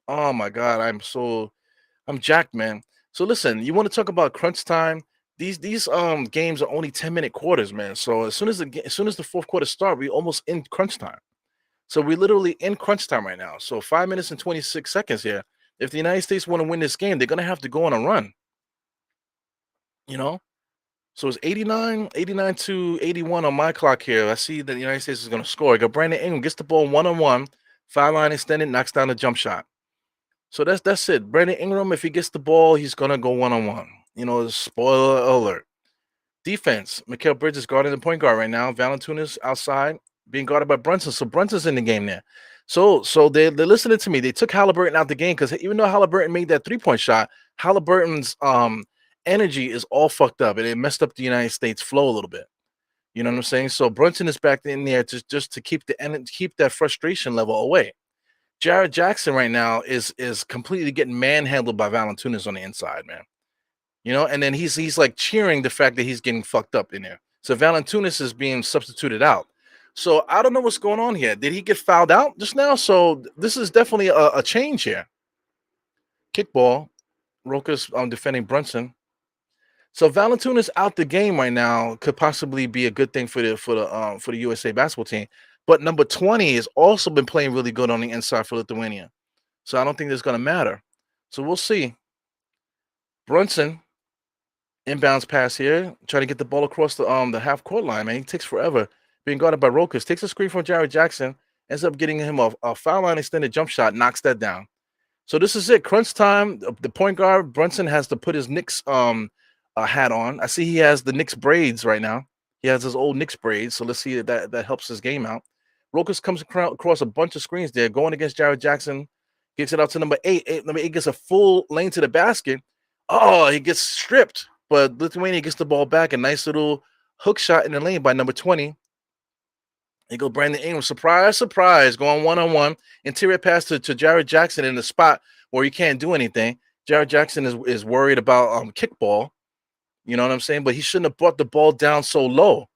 Oh my God, I'm jacked, man. So listen, you want to talk about crunch time? These games are only 10-minute quarters, man. So as soon as the fourth quarter start, we almost in crunch time. So we're literally in crunch time right now. So 5 minutes and 26 seconds here. If the United States want to win this game, they're gonna have to go on a run. You know? So it's 89 to 81 on my clock here. I see that the United States is gonna score. I got Brandon Ingram gets the ball one-on-one, foul line extended, knocks down the jump shot. So that's it. Brandon Ingram, if he gets the ball, he's gonna go one-on-one. You know, spoiler alert. Defense, Mikal Bridges guarding the point guard right now. Valanciunas outside, being guarded by Brunson. So Brunson's in the game there. So they're listening to me. They took Halliburton out the game because even though Halliburton made that three-point shot, Halliburton's energy is all fucked up and it messed up the United States flow a little bit. You know what I'm saying? So Brunson is back in there just to keep keep that frustration level away. Jared Jackson right now is completely getting manhandled by Valanciunas on the inside, man. You know, and then he's like cheering the fact that he's getting fucked up in there. So Valanciunas is being substituted out. So I don't know what's going on here. Did he get fouled out just now? So this is definitely a change here. Kickball. Rokas defending Brunson. So Valanciunas out the game right now could possibly be a good thing for the USA basketball team. But number 20 has also been playing really good on the inside for Lithuania. So I don't think that's going to matter. So we'll see. Brunson, inbounds pass here, trying to get the ball across the half court line, man. He takes forever. Being guarded by Rokas. Takes a screen from Jared Jackson. Ends up getting him a foul line extended jump shot. Knocks that down. So this is it. Crunch time. The point guard, Brunson, has to put his Knicks hat on. I see he has the Knicks braids right now. He has his old Knicks braids. So let's see if that helps his game out. Rokas comes across a bunch of screens there, going against Jared Jackson. Gets it out to number 8. Number 8 gets a full lane to the basket. Oh, he gets stripped. But Lithuania gets the ball back. A nice little hook shot in the lane by number 20. They go Brandon Ingram. Surprise, surprise. Going one-on-one. Interior pass to Jared Jackson in the spot where he can't do anything. Jared Jackson is worried about kickball. You know what I'm saying? But he shouldn't have brought the ball down so low.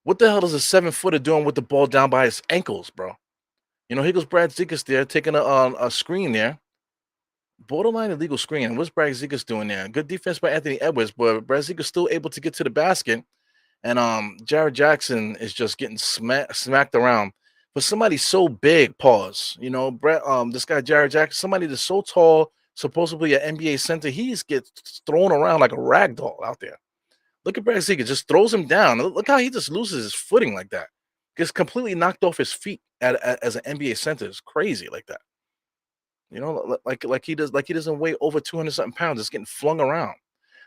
What the hell is a 7-footer doing with the ball down by his ankles, bro? You know, here goes Brad Zikas there, taking a screen there. Borderline illegal screen. What's Brad Zikas doing there? Good defense by Anthony Edwards, but Brad Zikas still able to get to the basket. And Jared Jackson is just getting smacked around. But somebody so big, pause. You know, this guy Jared Jackson, somebody that's so tall, supposedly an NBA center, he gets thrown around like a rag doll out there. Look at Brad Zikas, just throws him down. Look how he just loses his footing like that. Gets completely knocked off his feet as an NBA center. It's crazy like that. You know, like he doesn't weigh over 200 something pounds. It's getting flung around.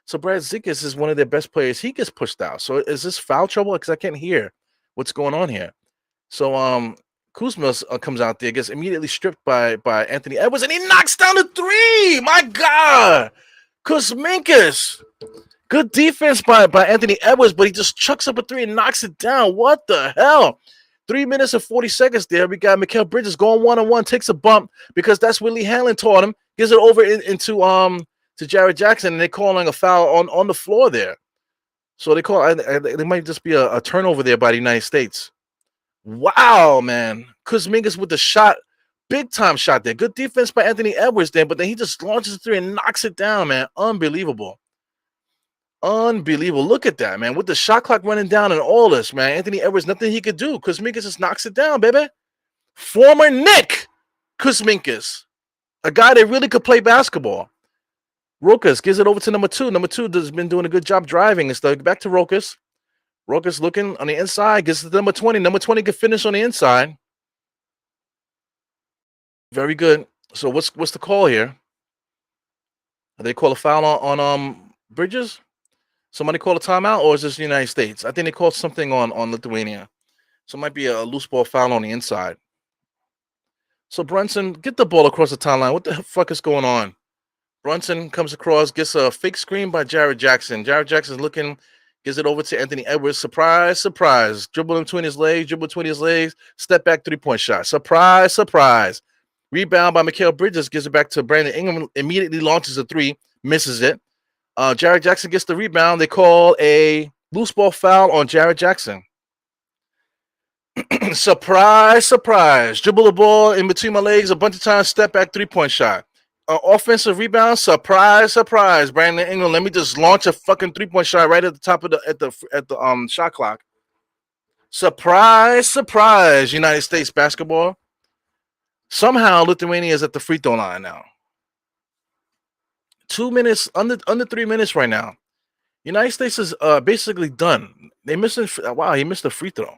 So Brad Zikas is one of their best players. He gets pushed out. So is this foul trouble? Because I can't hear what's going on here. So Kuzma comes out there, gets immediately stripped by Anthony Edwards, and he knocks down the three. My God, Kuzminkas. Good defense by Anthony Edwards, but he just chucks up a three and knocks it down. What the hell? 3 minutes and 40 seconds there. We got Mikal Bridges going one-on-one, takes a bump because that's what Lee Hanlon taught him. Gives it over to Jared Jackson, and they're calling a foul on the floor there. So they might just be a turnover there by the United States. Wow, man. Kuzmingas with the shot, big time shot there. Good defense by Anthony Edwards there, but then he just launches a three and knocks it down, man. Unbelievable. Unbelievable. Look at that, man. With the shot clock running down and all this, man. Anthony Edwards, nothing he could do. Kuzminkas just knocks it down, baby. Former Knick Kuzminkas, a guy that really could play basketball. Rokas gives it over to number 2. Number 2 has been doing a good job driving and stuff. Back to Rokas. Rokas looking on the inside. Gets it to number 20. Number 20 can finish on the inside. Very good. So what's the call here? They call a foul on Bridges? Somebody call a timeout, or is this the United States? I think they called something on Lithuania. So it might be a loose ball foul on the inside. So Brunson, get the ball across the timeline. What the fuck is going on? Brunson comes across, gets a fake screen by Jared Jackson. Jared Jackson's looking, gives it over to Anthony Edwards. Surprise, surprise. Dribble between his legs, step back 3-point shot. Surprise, surprise. Rebound by Mikal Bridges, gives it back to Brandon Ingram, immediately launches a 3, misses it. Jared Jackson gets the rebound. They call a loose ball foul on Jared Jackson. Surprise, surprise. Dribble the ball in between my legs a bunch of times, step back 3-point shot. Offensive rebound, surprise, surprise. Brandon Ingram, let me just launch a fucking 3-point shot right at the top of the shot clock. Surprise, surprise. United States basketball. Somehow Lithuania is at the free throw line now. 2 minutes, under 3 minutes right now. United States is basically done. He missed a free throw.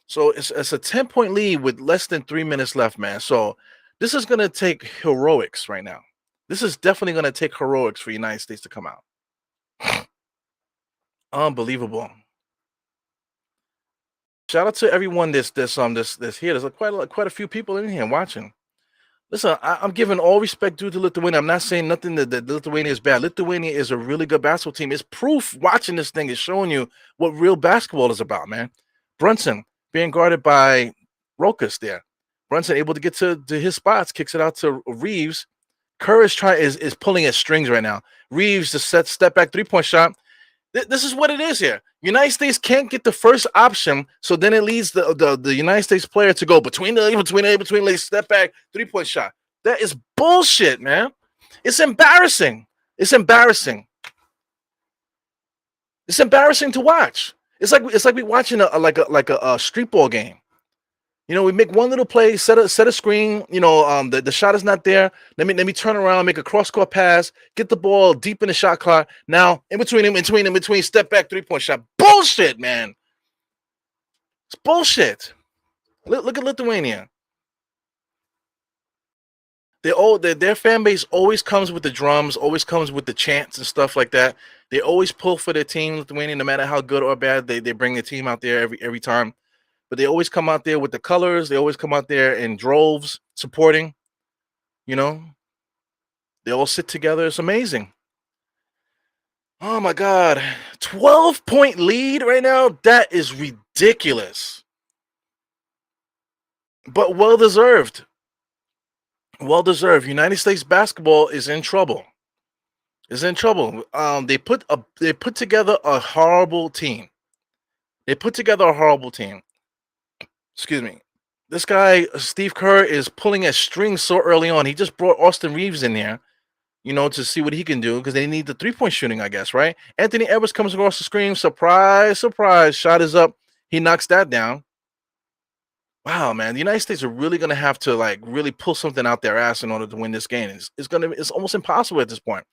So it's a 10-point lead with less than 3 minutes left, man. So this is going to take heroics right now. This is definitely going to take heroics for the United States to come out. Unbelievable. Shout out to everyone that's here. There's quite a few people in here watching. Listen, I'm giving all respect due to Lithuania. I'm not saying nothing that Lithuania is bad. Lithuania is a really good basketball team. It's proof watching this thing is showing you what real basketball is about, man. Brunson being guarded by Rokas there. Brunson able to get to his spots, kicks it out to Reeves. Kerr is pulling at strings right now. Reeves just step back 3-point shot. This is what it is here. United States can't get the first option, so then it leads the United States player to go between legs, step back, 3-point shot. That is bullshit, man. It's embarrassing. It's embarrassing. It's embarrassing to watch. It's like we watching a street ball game. You know, we make one little play, set a screen. You know, the shot is not there. Let me turn around, make a cross-court pass, get the ball deep in the shot clock. Now, in between, step back 3-point shot. Bullshit, man. It's bullshit. Look at Lithuania. Their fan base always comes with the drums, always comes with the chants and stuff like that. They always pull for their team, Lithuania, no matter how good or bad they bring the team out there every time. But they always come out there with the colors. They always come out there in droves supporting, you know. They all sit together. It's amazing. Oh, my God. 12-point lead right now? That is ridiculous. But well-deserved. Well-deserved. United States basketball is in trouble. They put together a horrible team. Excuse me. This guy, Steve Kerr, is pulling at strings so early on. He just brought Austin Reeves in there, you know, to see what he can do because they need the 3-point shooting, I guess, right? Anthony Edwards comes across the screen. Surprise, surprise. Shot is up. He knocks that down. Wow, man. The United States are really going to have to, like, really pull something out their ass in order to win this game. It's almost impossible at this point.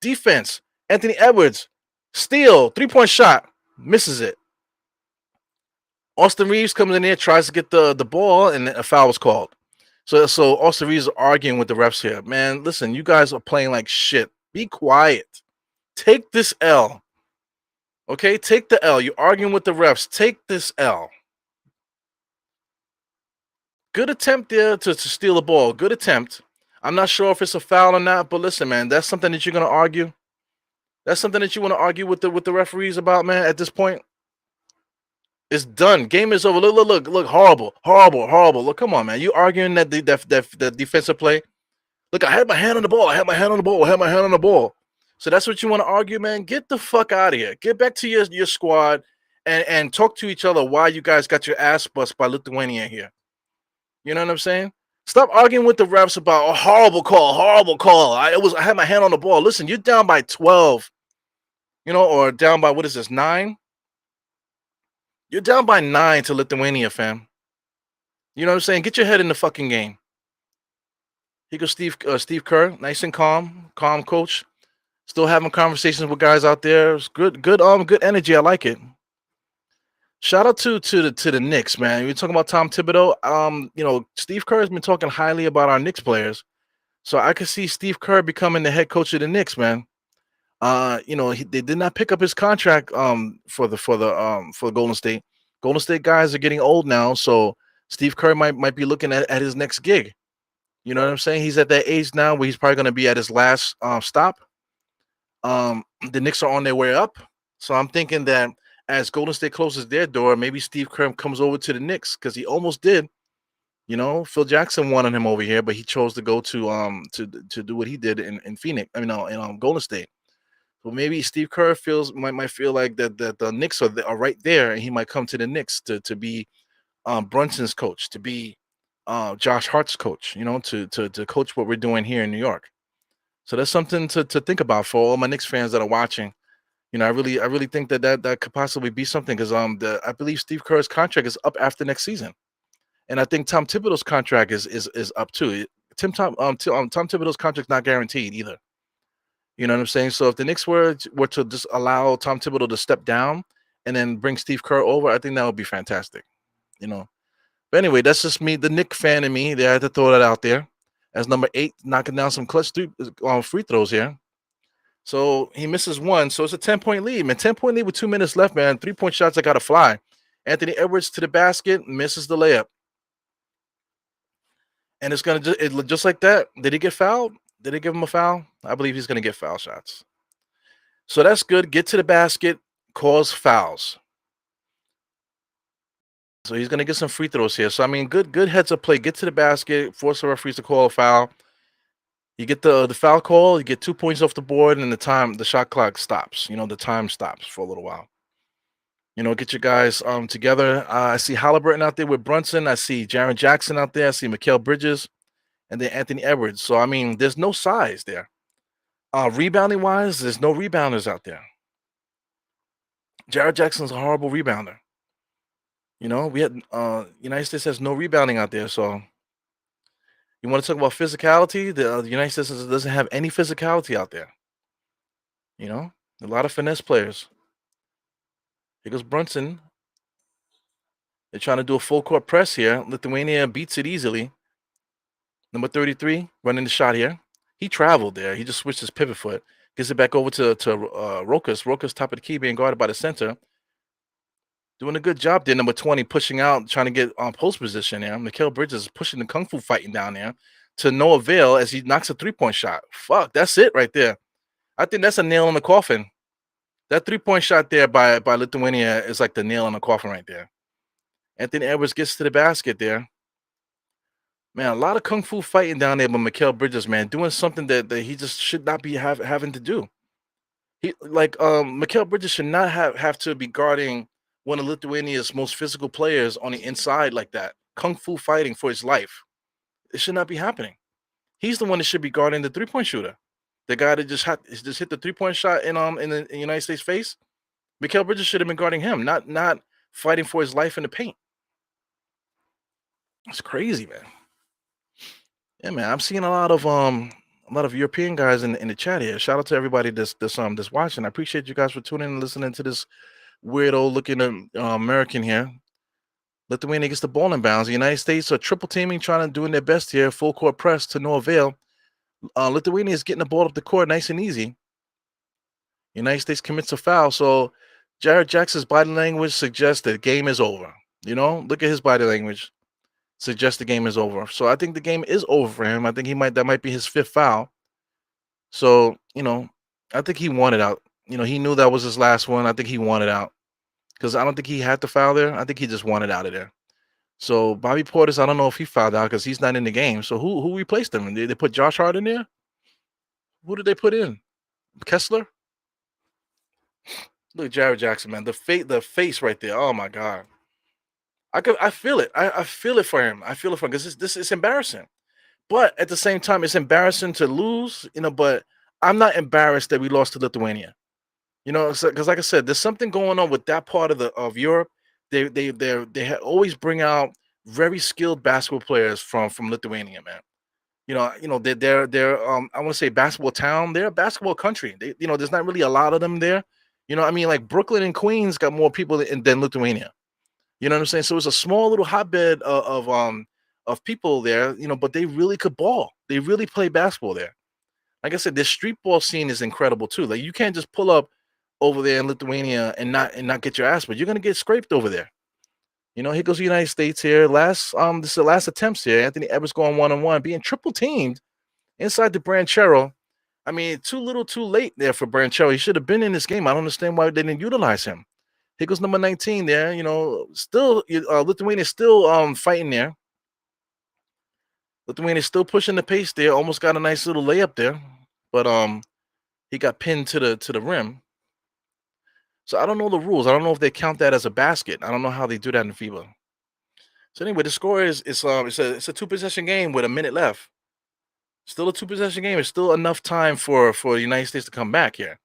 Defense, Anthony Edwards, steal, 3-point shot, misses it. Austin Reeves comes in there, tries to get the ball, and a foul was called. So Austin Reeves is arguing with the refs here. Man, listen, you guys are playing like shit. Be quiet. Take this L. Okay, take the L. You're arguing with the refs. Take this L. Good attempt there to steal the ball. Good attempt. I'm not sure if it's a foul or not, but listen, man, that's something that you're going to argue. That's something that you want to argue with the referees about, man, at this point. It's done. Game is over. Look. Horrible. Look, come on, man. You arguing that the defensive play? Look, I had my hand on the ball. So that's what you want to argue, man? Get the fuck out of here. Get back to your squad and talk to each other why you guys got your ass bust by Lithuania here. You know what I'm saying? Stop arguing with the refs about a horrible call. I had my hand on the ball. Listen, you're down by 12, you know, or down by, what is this, 9? You're down by 9 to Lithuania, fam. You know what I'm saying? Get your head in the fucking game. Here goes Steve Kerr, nice and calm coach. Still having conversations with guys out there. It's good energy. I like it. Shout out to the Knicks, man. You're talking about Tom Thibodeau. Steve Kerr has been talking highly about our Knicks players, so I could see Steve Kerr becoming the head coach of the Knicks, man. They did not pick up his contract for Golden State. Golden State guys are getting old now, so Steve Kerr might be looking at his next gig. You know what I'm saying? He's at that age now where he's probably going to be at his last stop. The Knicks are on their way up, so I'm thinking that as Golden State closes their door, maybe Steve Kerr comes over to the Knicks because he almost did. Phil Jackson wanted him over here, but he chose to go to do what he did in Phoenix. I mean, no, in Golden State. So maybe Steve Kerr might feel like that the Knicks are right there, and he might come to the Knicks to be Brunson's coach, to be Josh Hart's coach. To coach what we're doing here in New York. So that's something to think about for all my Knicks fans that are watching. I really think that could possibly be something because I believe Steve Kerr's contract is up after next season, and I think Tom Thibodeau's contract is up too. Tom Thibodeau's contract's not guaranteed either. You know what I'm saying? So if the Knicks were to just allow Tom Thibodeau to step down and then bring Steve Kerr over, I think that would be fantastic. You know. But anyway, that's just me, the Knick fan in me. They had to throw that out there as number 8, knocking down some clutch free throws here. So he misses one. So it's a 10-point lead, man. 10-point lead with 2 minutes left, man. 3-point shots that got to fly. Anthony Edwards to the basket, misses the layup. And it's going to just like that. Did he get fouled? Did they give him a foul? I believe he's going to get foul shots. So that's good. Get to the basket, cause fouls. So he's going to get some free throws here. So, I mean, good heads up play. Get to the basket, force the referees to call a foul. You get the foul call, you get 2 points off the board, and the shot clock stops. The time stops for a little while. Get your guys together. I see Halliburton out there with Brunson. I see Jaren Jackson out there. I see Mikal Bridges, and then Anthony Edwards. So, I mean, there's no size there. Rebounding-wise, there's no rebounders out there. Jaren Jackson's a horrible rebounder. We had United States has no rebounding out there. So, you want to talk about physicality? The United States doesn't have any physicality out there. A lot of finesse players. Here goes Brunson. They're trying to do a full court press here. Lithuania beats it easily. Number 33 running the shot here. He traveled there. He just switched his pivot foot. Gets it back over to Rokas. Rokas top of the key being guarded by the center. Doing a good job there. Number 20 pushing out, trying to get on post position there. Mikal Bridges is pushing the kung fu fighting down there to no avail as he knocks a 3-point shot. Fuck, that's it right there. I think that's a nail in the coffin. That 3-point shot there by Lithuania is like the nail in the coffin right there. Anthony Edwards gets to the basket there. Man, a lot of kung fu fighting down there, but Mikal Bridges, man, doing something that he just should not be having to do. Mikal Bridges should not have to be guarding one of Lithuania's most physical players on the inside like that, kung fu fighting for his life. It should not be happening. He's the one that should be guarding the 3-point shooter. The guy that just hit the 3-point shot in the United States face. Mikal Bridges should have been guarding him, not fighting for his life in the paint. It's crazy, man. Yeah, man. I'm seeing a lot of European guys in the chat here. Shout out to everybody that's watching. I appreciate you guys for tuning in and listening to this weirdo looking American here. Lithuania gets the ball in bounds. The United States are triple teaming, trying to doing their best here. Full court press to no avail. Lithuania is getting the ball up the court nice and easy. United States commits a foul. So Jared Jackson's body language suggests that the game is over. Look at his body language. Suggests the game is over. So I think the game is over for him. I think that might be his 5th foul. So, I think he wanted out. He knew that was his last one. I think he wanted out. Because I don't think he had to foul there. I think he just wanted out of there. So Bobby Portis, I don't know if he fouled out because he's not in the game. So who replaced him? Did they put Josh Hart in there? Who did they put in? Kessler? Look at Jared Jackson, man. The face right there. Oh my God. I feel it. I feel it for him. I feel it for him because this is embarrassing. But at the same time, it's embarrassing to lose, but I'm not embarrassed that we lost to Lithuania. Because like I said, there's something going on with that part of Europe. They always bring out very skilled basketball players from Lithuania, man. They're I want to say basketball town. They're a basketball country. There's not really a lot of them there. I mean, like Brooklyn and Queens got more people than Lithuania. You know what I'm saying? So it's a small little hotbed of people there. But they really could ball. They really play basketball there. Like I said, this street ball scene is incredible too. Like you can't just pull up over there in Lithuania and not get your ass, but you're gonna get scraped over there. Here goes the United States here. This is the last attempts here. Anthony Edwards going 1-on-1, being triple teamed inside the Branchero. I mean, too little, too late there for Branchero. He should have been in this game. I don't understand why they didn't utilize him. Here goes number 19 there. Still Lithuania still fighting there. Lithuania still pushing the pace there. Almost got a nice little layup there, but he got pinned to the rim. So I don't know the rules. I don't know if they count that as a basket. I don't know how they do that in FIBA. So anyway, the score is it's a two possession game with a minute left. Still a two possession game. It's still enough time for the United States to come back here.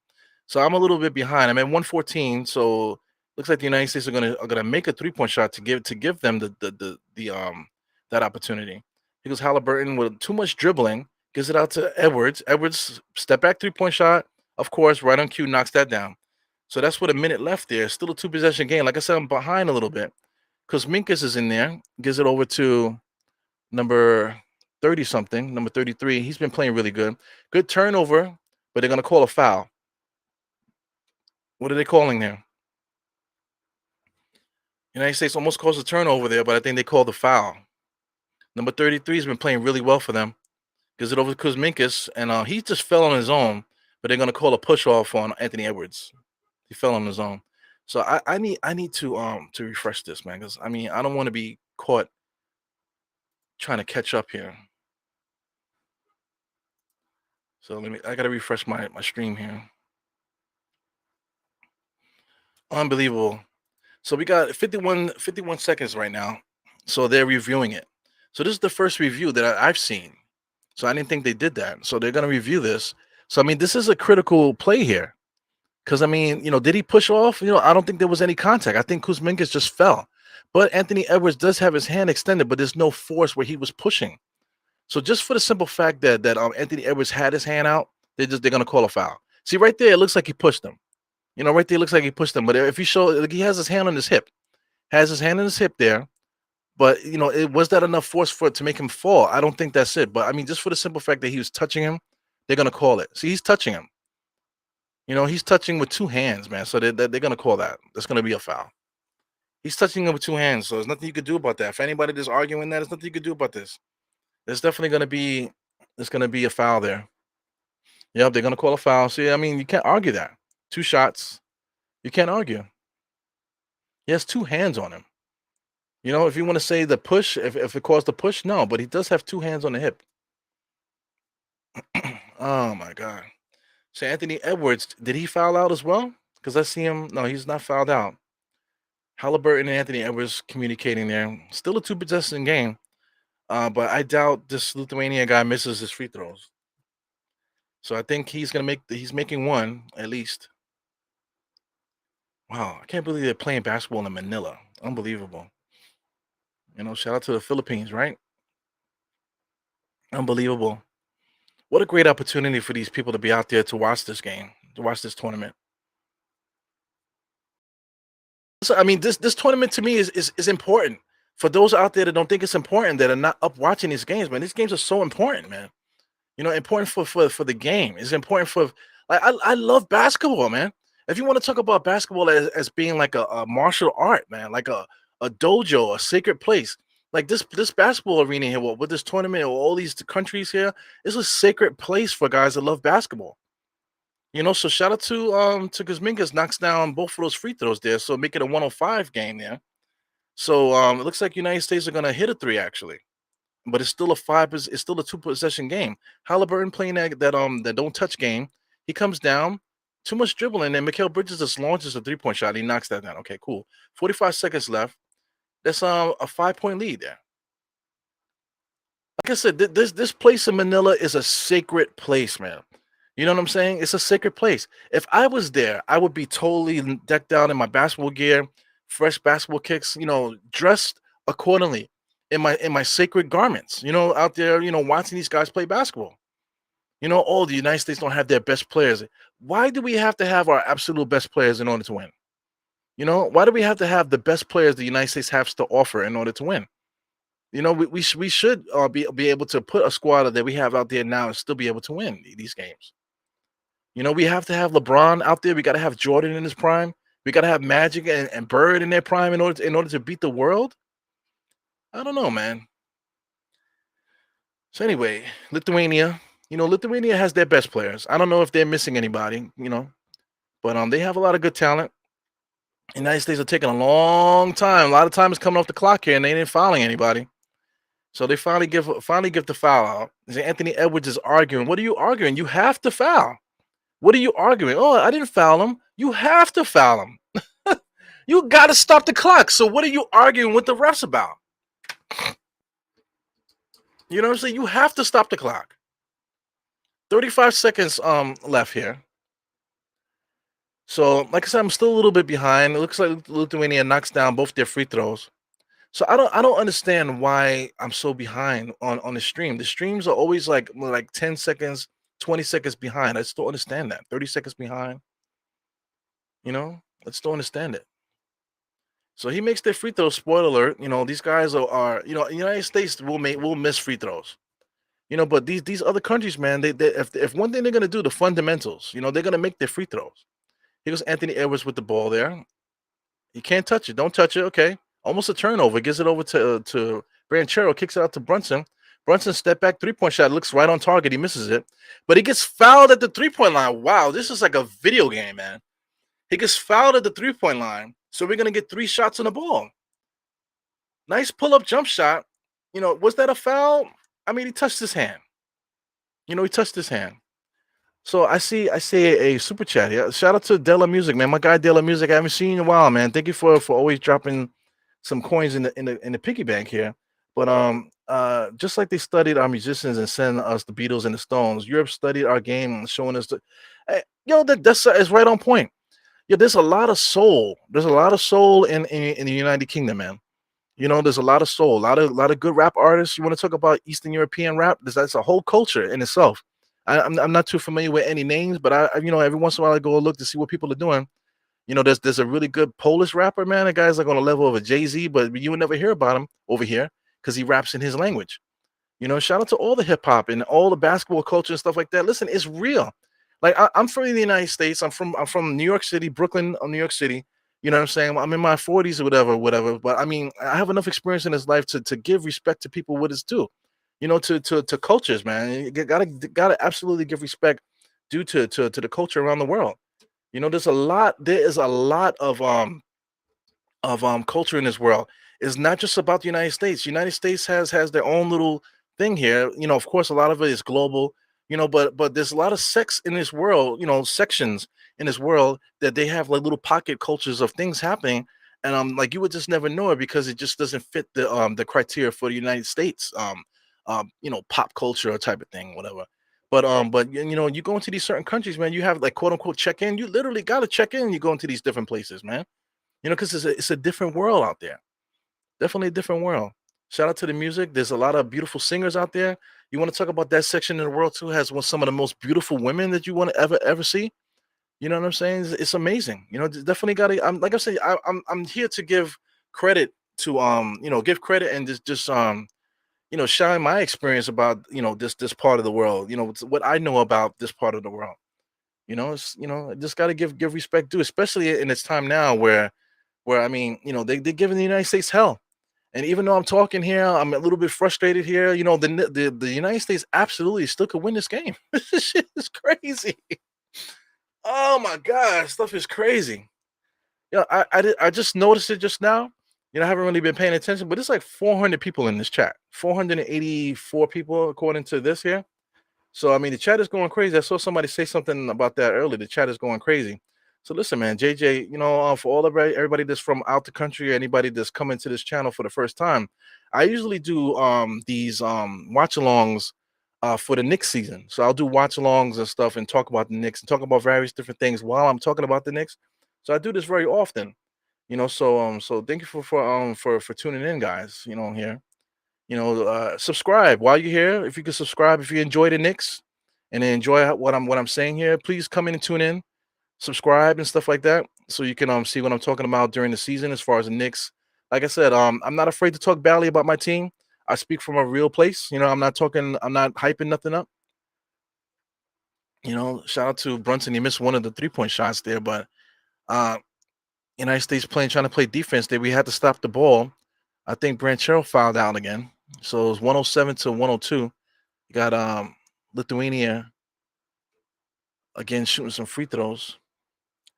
So I'm a little bit behind. I'm at 114. So looks like the United States are gonna make a 3-point shot to give them the that opportunity. He goes Halliburton with too much dribbling, gives it out to Edwards. Edwards step back 3-point shot. Of course, right on cue, knocks that down. So that's with a minute left there. Still a two possession game. Like I said, I'm behind a little bit because Minkus is in there. Gives it over to number 30 something, number 33. He's been playing really good. Good turnover, but they're gonna call a foul. What are they calling there? United States almost caused a turnover there, but I think they called the foul. Number 33 has been playing really well for them. Gives it over to Kuzminkas, and he just fell on his own, but they're gonna call a push off on Anthony Edwards. He fell on his own. So I need to refresh this, man, because I mean I don't want to be caught trying to catch up here. So I gotta refresh my stream here. Unbelievable. So we got 51 seconds right now. So they're reviewing it. So this is the first review that I've seen. So I didn't think they did that. So they're gonna review this. So I mean, this is a critical play here. Because I mean, did he push off? I don't think there was any contact. I think Kuzminkas just fell. But Anthony Edwards does have his hand extended, but there's no force where he was pushing. So just for the simple fact that Anthony Edwards had his hand out, they're gonna call a foul. See right there, it looks like he pushed him. Right there, it looks like he pushed him. But if you show, like, he has his hand on his hip, there. But it was that enough force for it to make him fall? I don't think that's it. But I mean, just for the simple fact that he was touching him, they're gonna call it. See, he's touching him. He's touching with two hands, man. So they're gonna call that. That's gonna be a foul. He's touching him with two hands, so there's nothing you could do about that. If anybody is arguing that, there's nothing you could do about this. There's definitely gonna be a foul there. Yep, they're gonna call a foul. See, I mean, you can't argue that. Two shots, you can't argue. He has two hands on him. If you want to say the push, if it caused the push, no, but he does have two hands on the hip. Oh my God. So Anthony Edwards, did he foul out as well? Because I see him. No, he's not fouled out. Halliburton and Anthony Edwards communicating there. Still a two possession game. But I doubt this Lithuania guy misses his free throws. So I think he's making one at least. Wow, I can't believe they're playing basketball in Manila. Unbelievable. Shout out to the Philippines, right? Unbelievable. What a great opportunity for these people to be out there to watch this game, to watch this tournament. So I mean, this tournament to me is important. For those out there that don't think it's important, that are not up watching these games, man, these games are so important, man. Important for the game. It's important for, like, I love basketball, man. If you want to talk about basketball as being like a martial art, man, like a dojo, a sacred place, like this basketball arena here, with this tournament, all these countries here, is a sacred place for guys that love basketball. So shout out to Kuzminkas, knocks down both of those free throws there, so make it a 105 game there. So it looks like United States are gonna hit a three actually, but it's still a two possession game. Halliburton playing that don't touch game. He comes down, too much dribbling, and Mikal Bridges just launches a 3-point shot. He knocks that down. Okay, cool. 45 seconds left. That's a 5-point lead there. Like I said, this place in Manila is a sacred place, man. You know what I'm saying? It's a sacred place. If I was there, I would be totally decked out in my basketball gear, fresh basketball kicks, dressed accordingly. in my sacred garments, out there, watching these guys play basketball. Oh, the United States don't have their best players. Why do we have to have our absolute best players in order to win? Why do we have to have the best players the United States has to offer in order to win? We should be able to put a squad that we have out there now and still be able to win these games. We have to have LeBron out there. We got to have Jordan in his prime. We got to have Magic and Bird in their prime in order to beat the world. I don't know, man. So anyway, Lithuania. Lithuania has their best players. I don't know if they're missing anybody. But they have a lot of good talent. United States are taking a long time. A lot of time is coming off the clock here, and they ain't fouling anybody. So they finally give the foul out. Anthony Edwards is arguing. What are you arguing? You have to foul. What are you arguing? Oh, I didn't foul him. You have to foul him. You got to stop the clock. So what are you arguing with the refs about? You know what I'm saying? You have to stop the clock. 35 seconds left here. So, like I said, I'm still a little bit behind. It looks like Lithuania knocks down both their free throws. So I don't understand why I'm so behind on the stream. The streams are always like 10 seconds, 20 seconds behind. I still understand that. 30 seconds behind. I still understand it. So he makes their free throws. Spoiler alert. These guys are United States will miss free throws. But these other countries, man, they if one thing they're gonna do, the fundamentals, they're gonna make their free throws. Here goes Anthony Edwards with the ball there. You can't touch it. Don't touch it. Okay. Almost a turnover. Gives it over to Branchero. Kicks it out to Brunson. Brunson step back 3-point shot. Looks right on target. He misses it. But he gets fouled at the 3-point line. Wow. This is like a video game, man. He gets fouled at the 3-point line. So we're going to get 3 shots on the ball. Nice pull-up jump shot. Was that a foul? I mean, he touched his hand. He touched his hand. So I see a super chat here. Shout out to Della Music, man. My guy Della Music. I haven't seen you in a while, man. Thank you for always dropping some coins in the piggy bank here. But just like they studied our musicians and sent us the Beatles and the Stones, Europe studied our game and showing us that's is right on point. Yeah, there's a lot of soul. There's a lot of soul in the United Kingdom, man. There's a lot of soul, a lot of good rap artists. You want to talk about Eastern European rap? That's a whole culture in itself. I'm not too familiar with any names, but every once in a while I go look to see what people are doing. There's a really good Polish rapper, man. A guy's like on a level of a Jay-Z, but you would never hear about him over here because he raps in his language. Shout out to all the hip hop and all the basketball culture and stuff like that. Listen, it's real. Like I'm from the United States. I'm from New York City, Brooklyn, New York City. You know what I'm saying? I'm in my 40s or whatever. But I mean, I have enough experience in this life to give respect to people what it's due. To cultures, man. You gotta absolutely give respect due to the culture around the world. There is a lot of culture in this world. It's not just about the United States. United States has their own little thing here. Of course, a lot of it is global. But there's a lot of sex in this world. Sections in this world that they have like little pocket cultures of things happening, and like you would just never know it because it just doesn't fit the criteria for the United States pop culture type of thing, whatever. But you go into these certain countries, man. You have like quote unquote check in. You literally got to check in. You go into these different places, man. Because it's a different world out there. Definitely a different world. Shout out to the music. There's a lot of beautiful singers out there. You want to talk about that section in the world too? Has some of the most beautiful women that you want to ever see. You know what I'm saying? It's amazing. Definitely got to. Like I said, I'm here to give credit to give credit and just shine my experience about this part of the world. It's what I know about this part of the world. Just got to give respect due, especially in this time now where I mean, they're giving the United States hell. And even though I'm talking here, I'm a little bit frustrated here. The United States absolutely still could win this game. This shit is crazy. Oh my God, stuff is crazy. I just noticed it just now. I haven't really been paying attention, but it's like 400 people in this chat. 484 people according to this here. So I mean, the chat is going crazy. I saw somebody say something about that earlier. The chat is going crazy. So listen, man, JJ, for everybody that's from out the country, anybody that's coming to this channel for the first time, I usually do these watch-alongs for the Knicks season. So I'll do watch-alongs and stuff and talk about the Knicks and talk about various different things while I'm talking about the Knicks. So I do this very often, so thank you for tuning in, guys, here. Subscribe while you're here. If you can subscribe, if you enjoy the Knicks and enjoy what I'm saying here, please come in and tune in, subscribe and stuff like that, so you can see what I'm talking about during the season as far as the Knicks. Like I said, I'm not afraid to talk badly about my team. I speak from a real place. I'm not hyping nothing up. Shout out to Brunson. He missed one of the 3-point shots there, but uh, United States trying to play defense there. We had to stop the ball. I think Branchero fouled out again. So it was 107 to 102. You got Lithuania again shooting some free throws.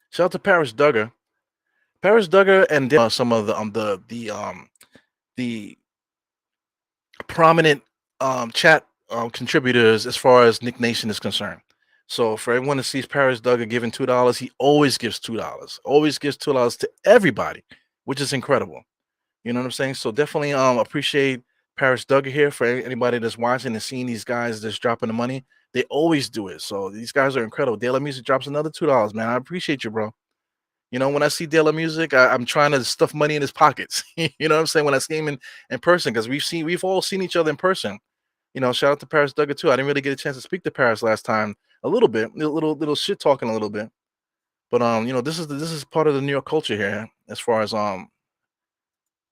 Shout out to Paris Duggar. Paris Duggar and some of the prominent chat contributors as far as Nick Nation is concerned. So for everyone that sees Paris Duggar giving $2, he always gives $2. Always gives $2 to everybody, which is incredible. You know what I'm saying? So definitely appreciate Paris Duggar here for anybody that's watching and seeing these guys that's dropping the money. They always do it. So these guys are incredible. De La Music drops another $2, man. I appreciate you, bro. When I see De La Music, I'm trying to stuff money in his pockets. You know what I'm saying? When I see him in person, because we've all seen each other in person. Shout out to Paris Duggar too. I didn't really get a chance to speak to Paris last time. A little bit, little shit talking a little bit. But this is part of the New York culture here as far as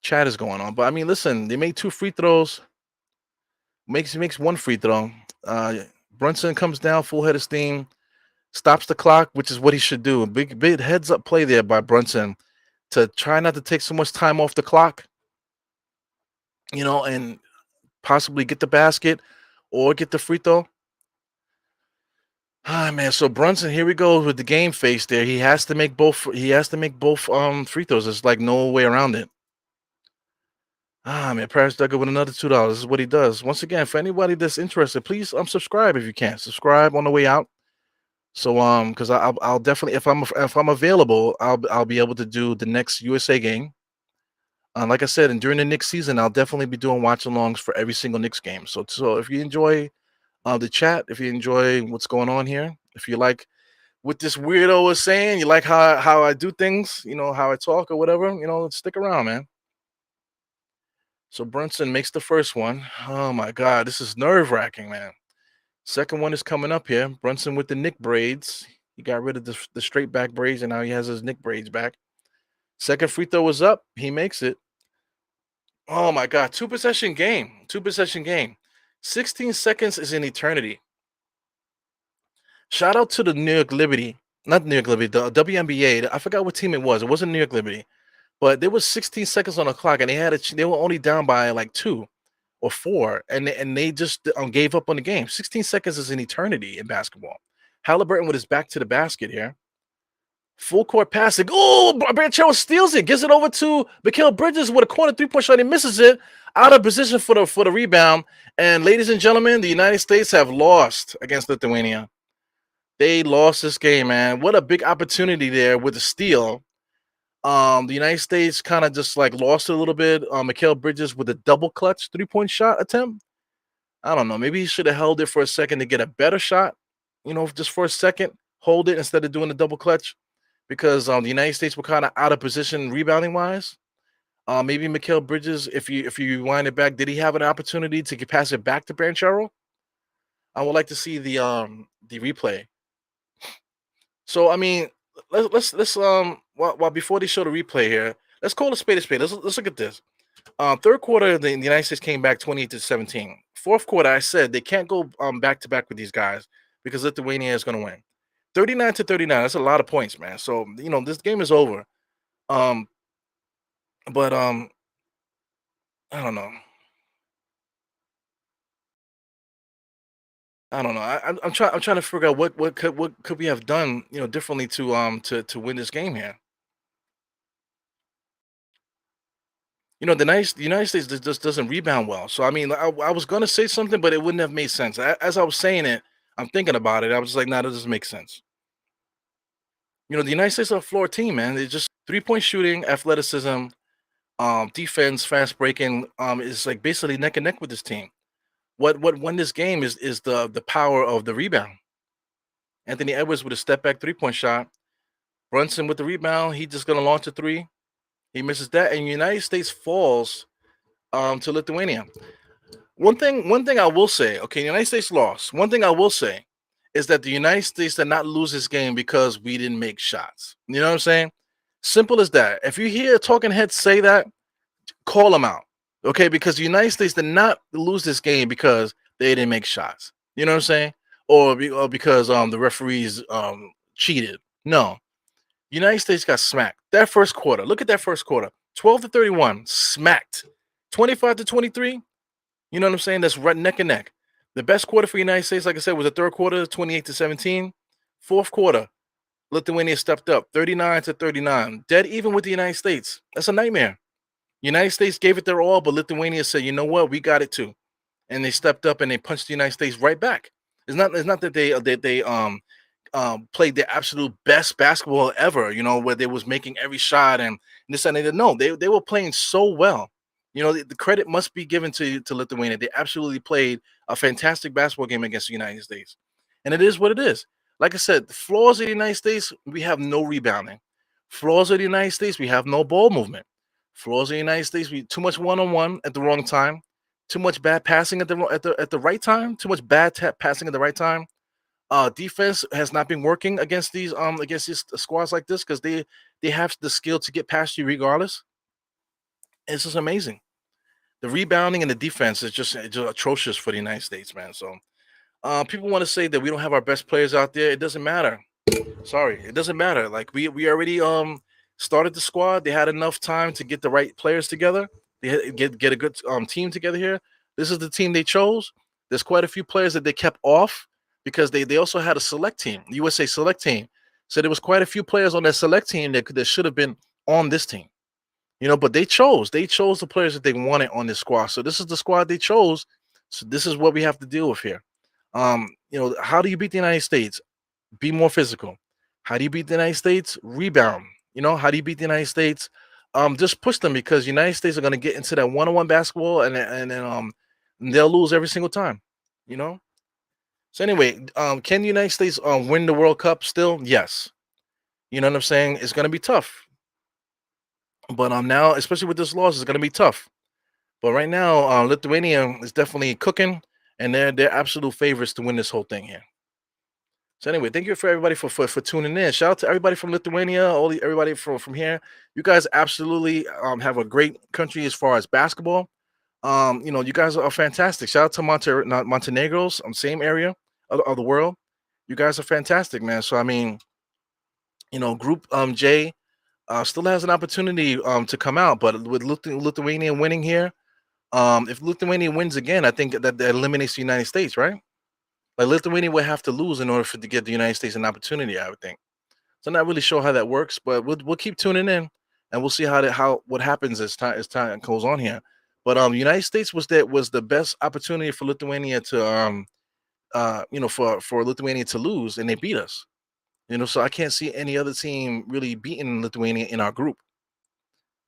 chat is going on. But I mean, listen, they made 2 free throws. Makes one free throw. Brunson comes down full head of steam, stops the clock, which is what he should do. A big heads up play there by Brunson to try not to take so much time off the clock, and possibly get the basket or get the free throw. Ah man, so Brunson, here we go with the game face there. He has to make both. He has to make both free throws. There's like no way around it. Ah man, Paris Duggar with another $2. This is what he does. Once again, for anybody that's interested, please subscribe if you can. Subscribe on the way out. So because I'll definitely if I'm available, I'll be able to do the next USA game. Like I said, and during the Knicks season, I'll definitely be doing watch alongs for every single Knicks game. So if you enjoy the chat, if you enjoy what's going on here, if you like what this weirdo is saying, you like how I do things, how I talk or whatever, stick around, man. So Brunson makes the first one. Oh my God, this is nerve wracking, man. Second one is coming up here. Brunson with the Nick braids. He got rid of the straight back braids and now he has his Nick braids back. Second free throw was up. He makes it. Oh my God, 2 possession game. 2 possession game. 16 seconds is an eternity. Shout out to the New York Liberty, not New York Liberty, the WNBA. I forgot what team it was. It wasn't New York Liberty, but there was 16 seconds on the clock, and they were only down by like 2 or 4, and they just gave up on the game. 16 seconds is an eternity in basketball. Halliburton with his back to the basket here. Full court passing. Oh, Banchero steals it, gives it over to Mikal Bridges with a corner 3-point shot. He misses it. Out of position for the rebound. And ladies and gentlemen, the United States have lost against Lithuania. They lost this game, man. What a big opportunity there with the steal. The United States kind of just like lost it a little bit. Mikal Bridges with a double clutch 3-point shot attempt. I don't know. Maybe he should have held it for a second to get a better shot. Just for a second, hold it instead of doing the double clutch, because the United States were kind of out of position rebounding wise. Maybe Mikal Bridges, if you wind it back, did he have an opportunity to pass it back to Banchero? I would like to see the replay. So I mean, let's while before they show the replay here, let's call a spade a spade. Let's look at this. Third quarter, the United States came back 28-17. Fourth quarter, I said they can't go back to back with these guys because Lithuania is going to win. 39-39. That's a lot of points, man. So this game is over. But I don't know. I don't know. I'm trying to figure out what could we have done differently to win this game here. The United States just doesn't rebound well. So I mean, I was gonna say something, but it wouldn't have made sense. As I was saying it, I'm thinking about it. I was just like, nah, that doesn't make sense. The United States are a floor team, man. They just 3-point shooting, athleticism, defense, fast breaking, is like basically neck and neck with this team. What won this game is the power of the rebound. Anthony Edwards with a step back 3-point shot. Brunson with the rebound. He just gonna launch a three. He misses that, and United States falls to Lithuania. One thing I will say, okay, the United States lost. One thing I will say is that the United States did not lose this game because we didn't make shots. You know what I'm saying? Simple as that. If you hear a talking head say that, call them out. Okay, because the United States did not lose this game because they didn't make shots. You know what I'm saying? Or because the referees cheated. No. United States got smacked. That first quarter. Look at that first quarter. 12-31, smacked. 25-23. You know what I'm saying? That's right neck and neck. The best quarter for the United States, like I said, was the third quarter, 28-17. Fourth quarter, Lithuania stepped up, 39-39. Dead even with the United States. That's a nightmare. United States gave it their all, but Lithuania said, you know what, we got it too. And they stepped up and they punched the United States right back. It's not that they played the absolute best basketball ever, you know, where they was making every shot and this and that. No, they were playing so well. You know, the credit must be given to Lithuania. They absolutely played a fantastic basketball game against the United States. And it is what it is. Like I said, the flaws of the United States, we have no rebounding. Flaws of the United States, we have no ball movement. Flaws of the United States, we too much one-on-one at the wrong time, too much bad passing at the right time, too much bad passing at the right time. Defense has not been working against these squads like this because they have the skill to get past you regardless. It's just amazing. The rebounding and the defense is just atrocious for the United States, man. So people want to say that we don't have our best players out there. It doesn't matter. Sorry, it doesn't matter. Like we already started the squad. They had enough time to get the right players together. They get a good team together here. This is the team they chose. There's quite a few players that they kept off because they also had a select team, USA select team. So there was quite a few players on that select team that should have been on this team. You know, but they chose the players that they wanted on this squad. So this is the squad they chose. So this is what we have to deal with here. You know, how do you beat the United States? Be more physical. How do you beat the United States? Rebound. You know, how do you beat the United States? Just push them because the United States are going to get into that one-on-one basketball and then they'll lose every single time. You know. So anyway, can the United States win the World Cup still? Yes. You know what I'm saying? It's going to be tough. But now, especially with this loss, it's going to be tough. But right now, Lithuania is definitely cooking, and they're absolute favorites to win this whole thing here. So anyway, thank you for everybody for tuning in. Shout out to everybody from Lithuania, everybody from here. You guys absolutely have a great country as far as basketball. You know, you guys are fantastic. Shout out to Montenegro's, same area of the world. You guys are fantastic, man. So I mean, you know, Group J. Still has an opportunity to come out, but with Lithuania winning here, if Lithuania wins again, I think that eliminates the United States, right? Like Lithuania would have to lose in order to get the United States an opportunity, I would think. So I'm not really sure how that works, but we'll keep tuning in and we'll see what happens as time goes on here. But United States was the best opportunity for Lithuania to you know, for Lithuania to lose, and they beat us. You know, so I can't see any other team really beating Lithuania in our group.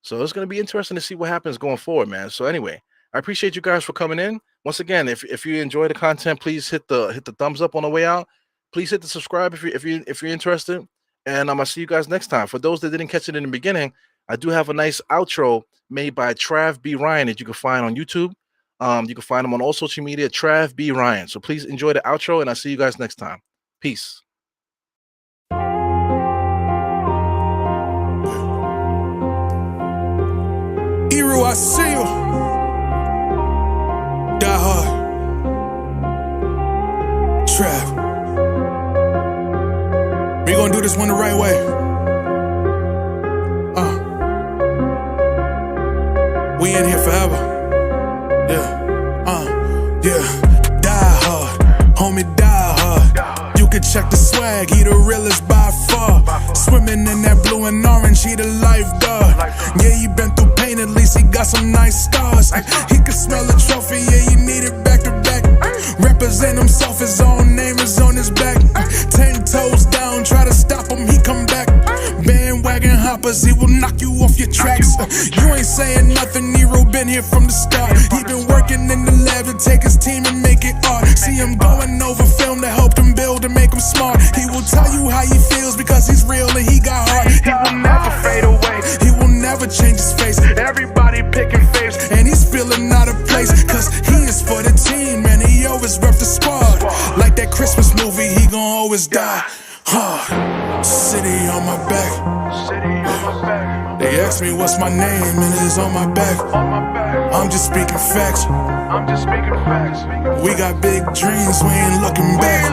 So it's going to be interesting to see what happens going forward, man. So anyway, I appreciate you guys for coming in. Once again, if you enjoy the content, please hit the thumbs up on the way out. Please hit the subscribe if you're interested. And I'm gonna see you guys next time. For those that didn't catch it in the beginning, I do have a nice outro made by Trav B. Ryan that you can find on YouTube. You can find him on all social media, Trav B. Ryan. So please enjoy the outro, and I'll see you guys next time. Peace. Eru, I see you. Die hard. Trav. We gonna do this one the right way. We in here forever. Yeah. Yeah. Die hard. Homie, die hard. You can check the swag, he the realest by far. Swimming in that blue and orange, he the lifeguard. Yeah, he been through pain, at least he got some nice scars. He can smell a trophy, yeah, you need it back to back. Represent himself, his own name is on his back. 10 toes down, try to stop him, he come back. Bandwagon hoppers, he will knock you off your tracks. You ain't saying nothing, Nero been here from the start. He been working in the lab to take his team and make it art. See him going over film to help him build and make him smart. He will tell you how he feels because he's real and he got heart. He will never fade away, he will never change his face. Everybody picking faves and he's feeling out of place, cause he is for the always rep the squad. Like that Christmas movie, he gon' always die. City on my back. They ask me what's my name and it's on my back. I'm just speaking facts. We got big dreams, we ain't looking back.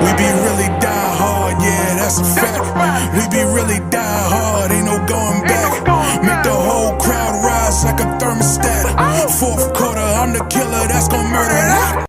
We be really die hard, yeah, that's a fact. We be really die hard, ain't no going back. Make the whole crowd rise like a thermostat. Fourth quarter, I'm the killer that's gon' murder that.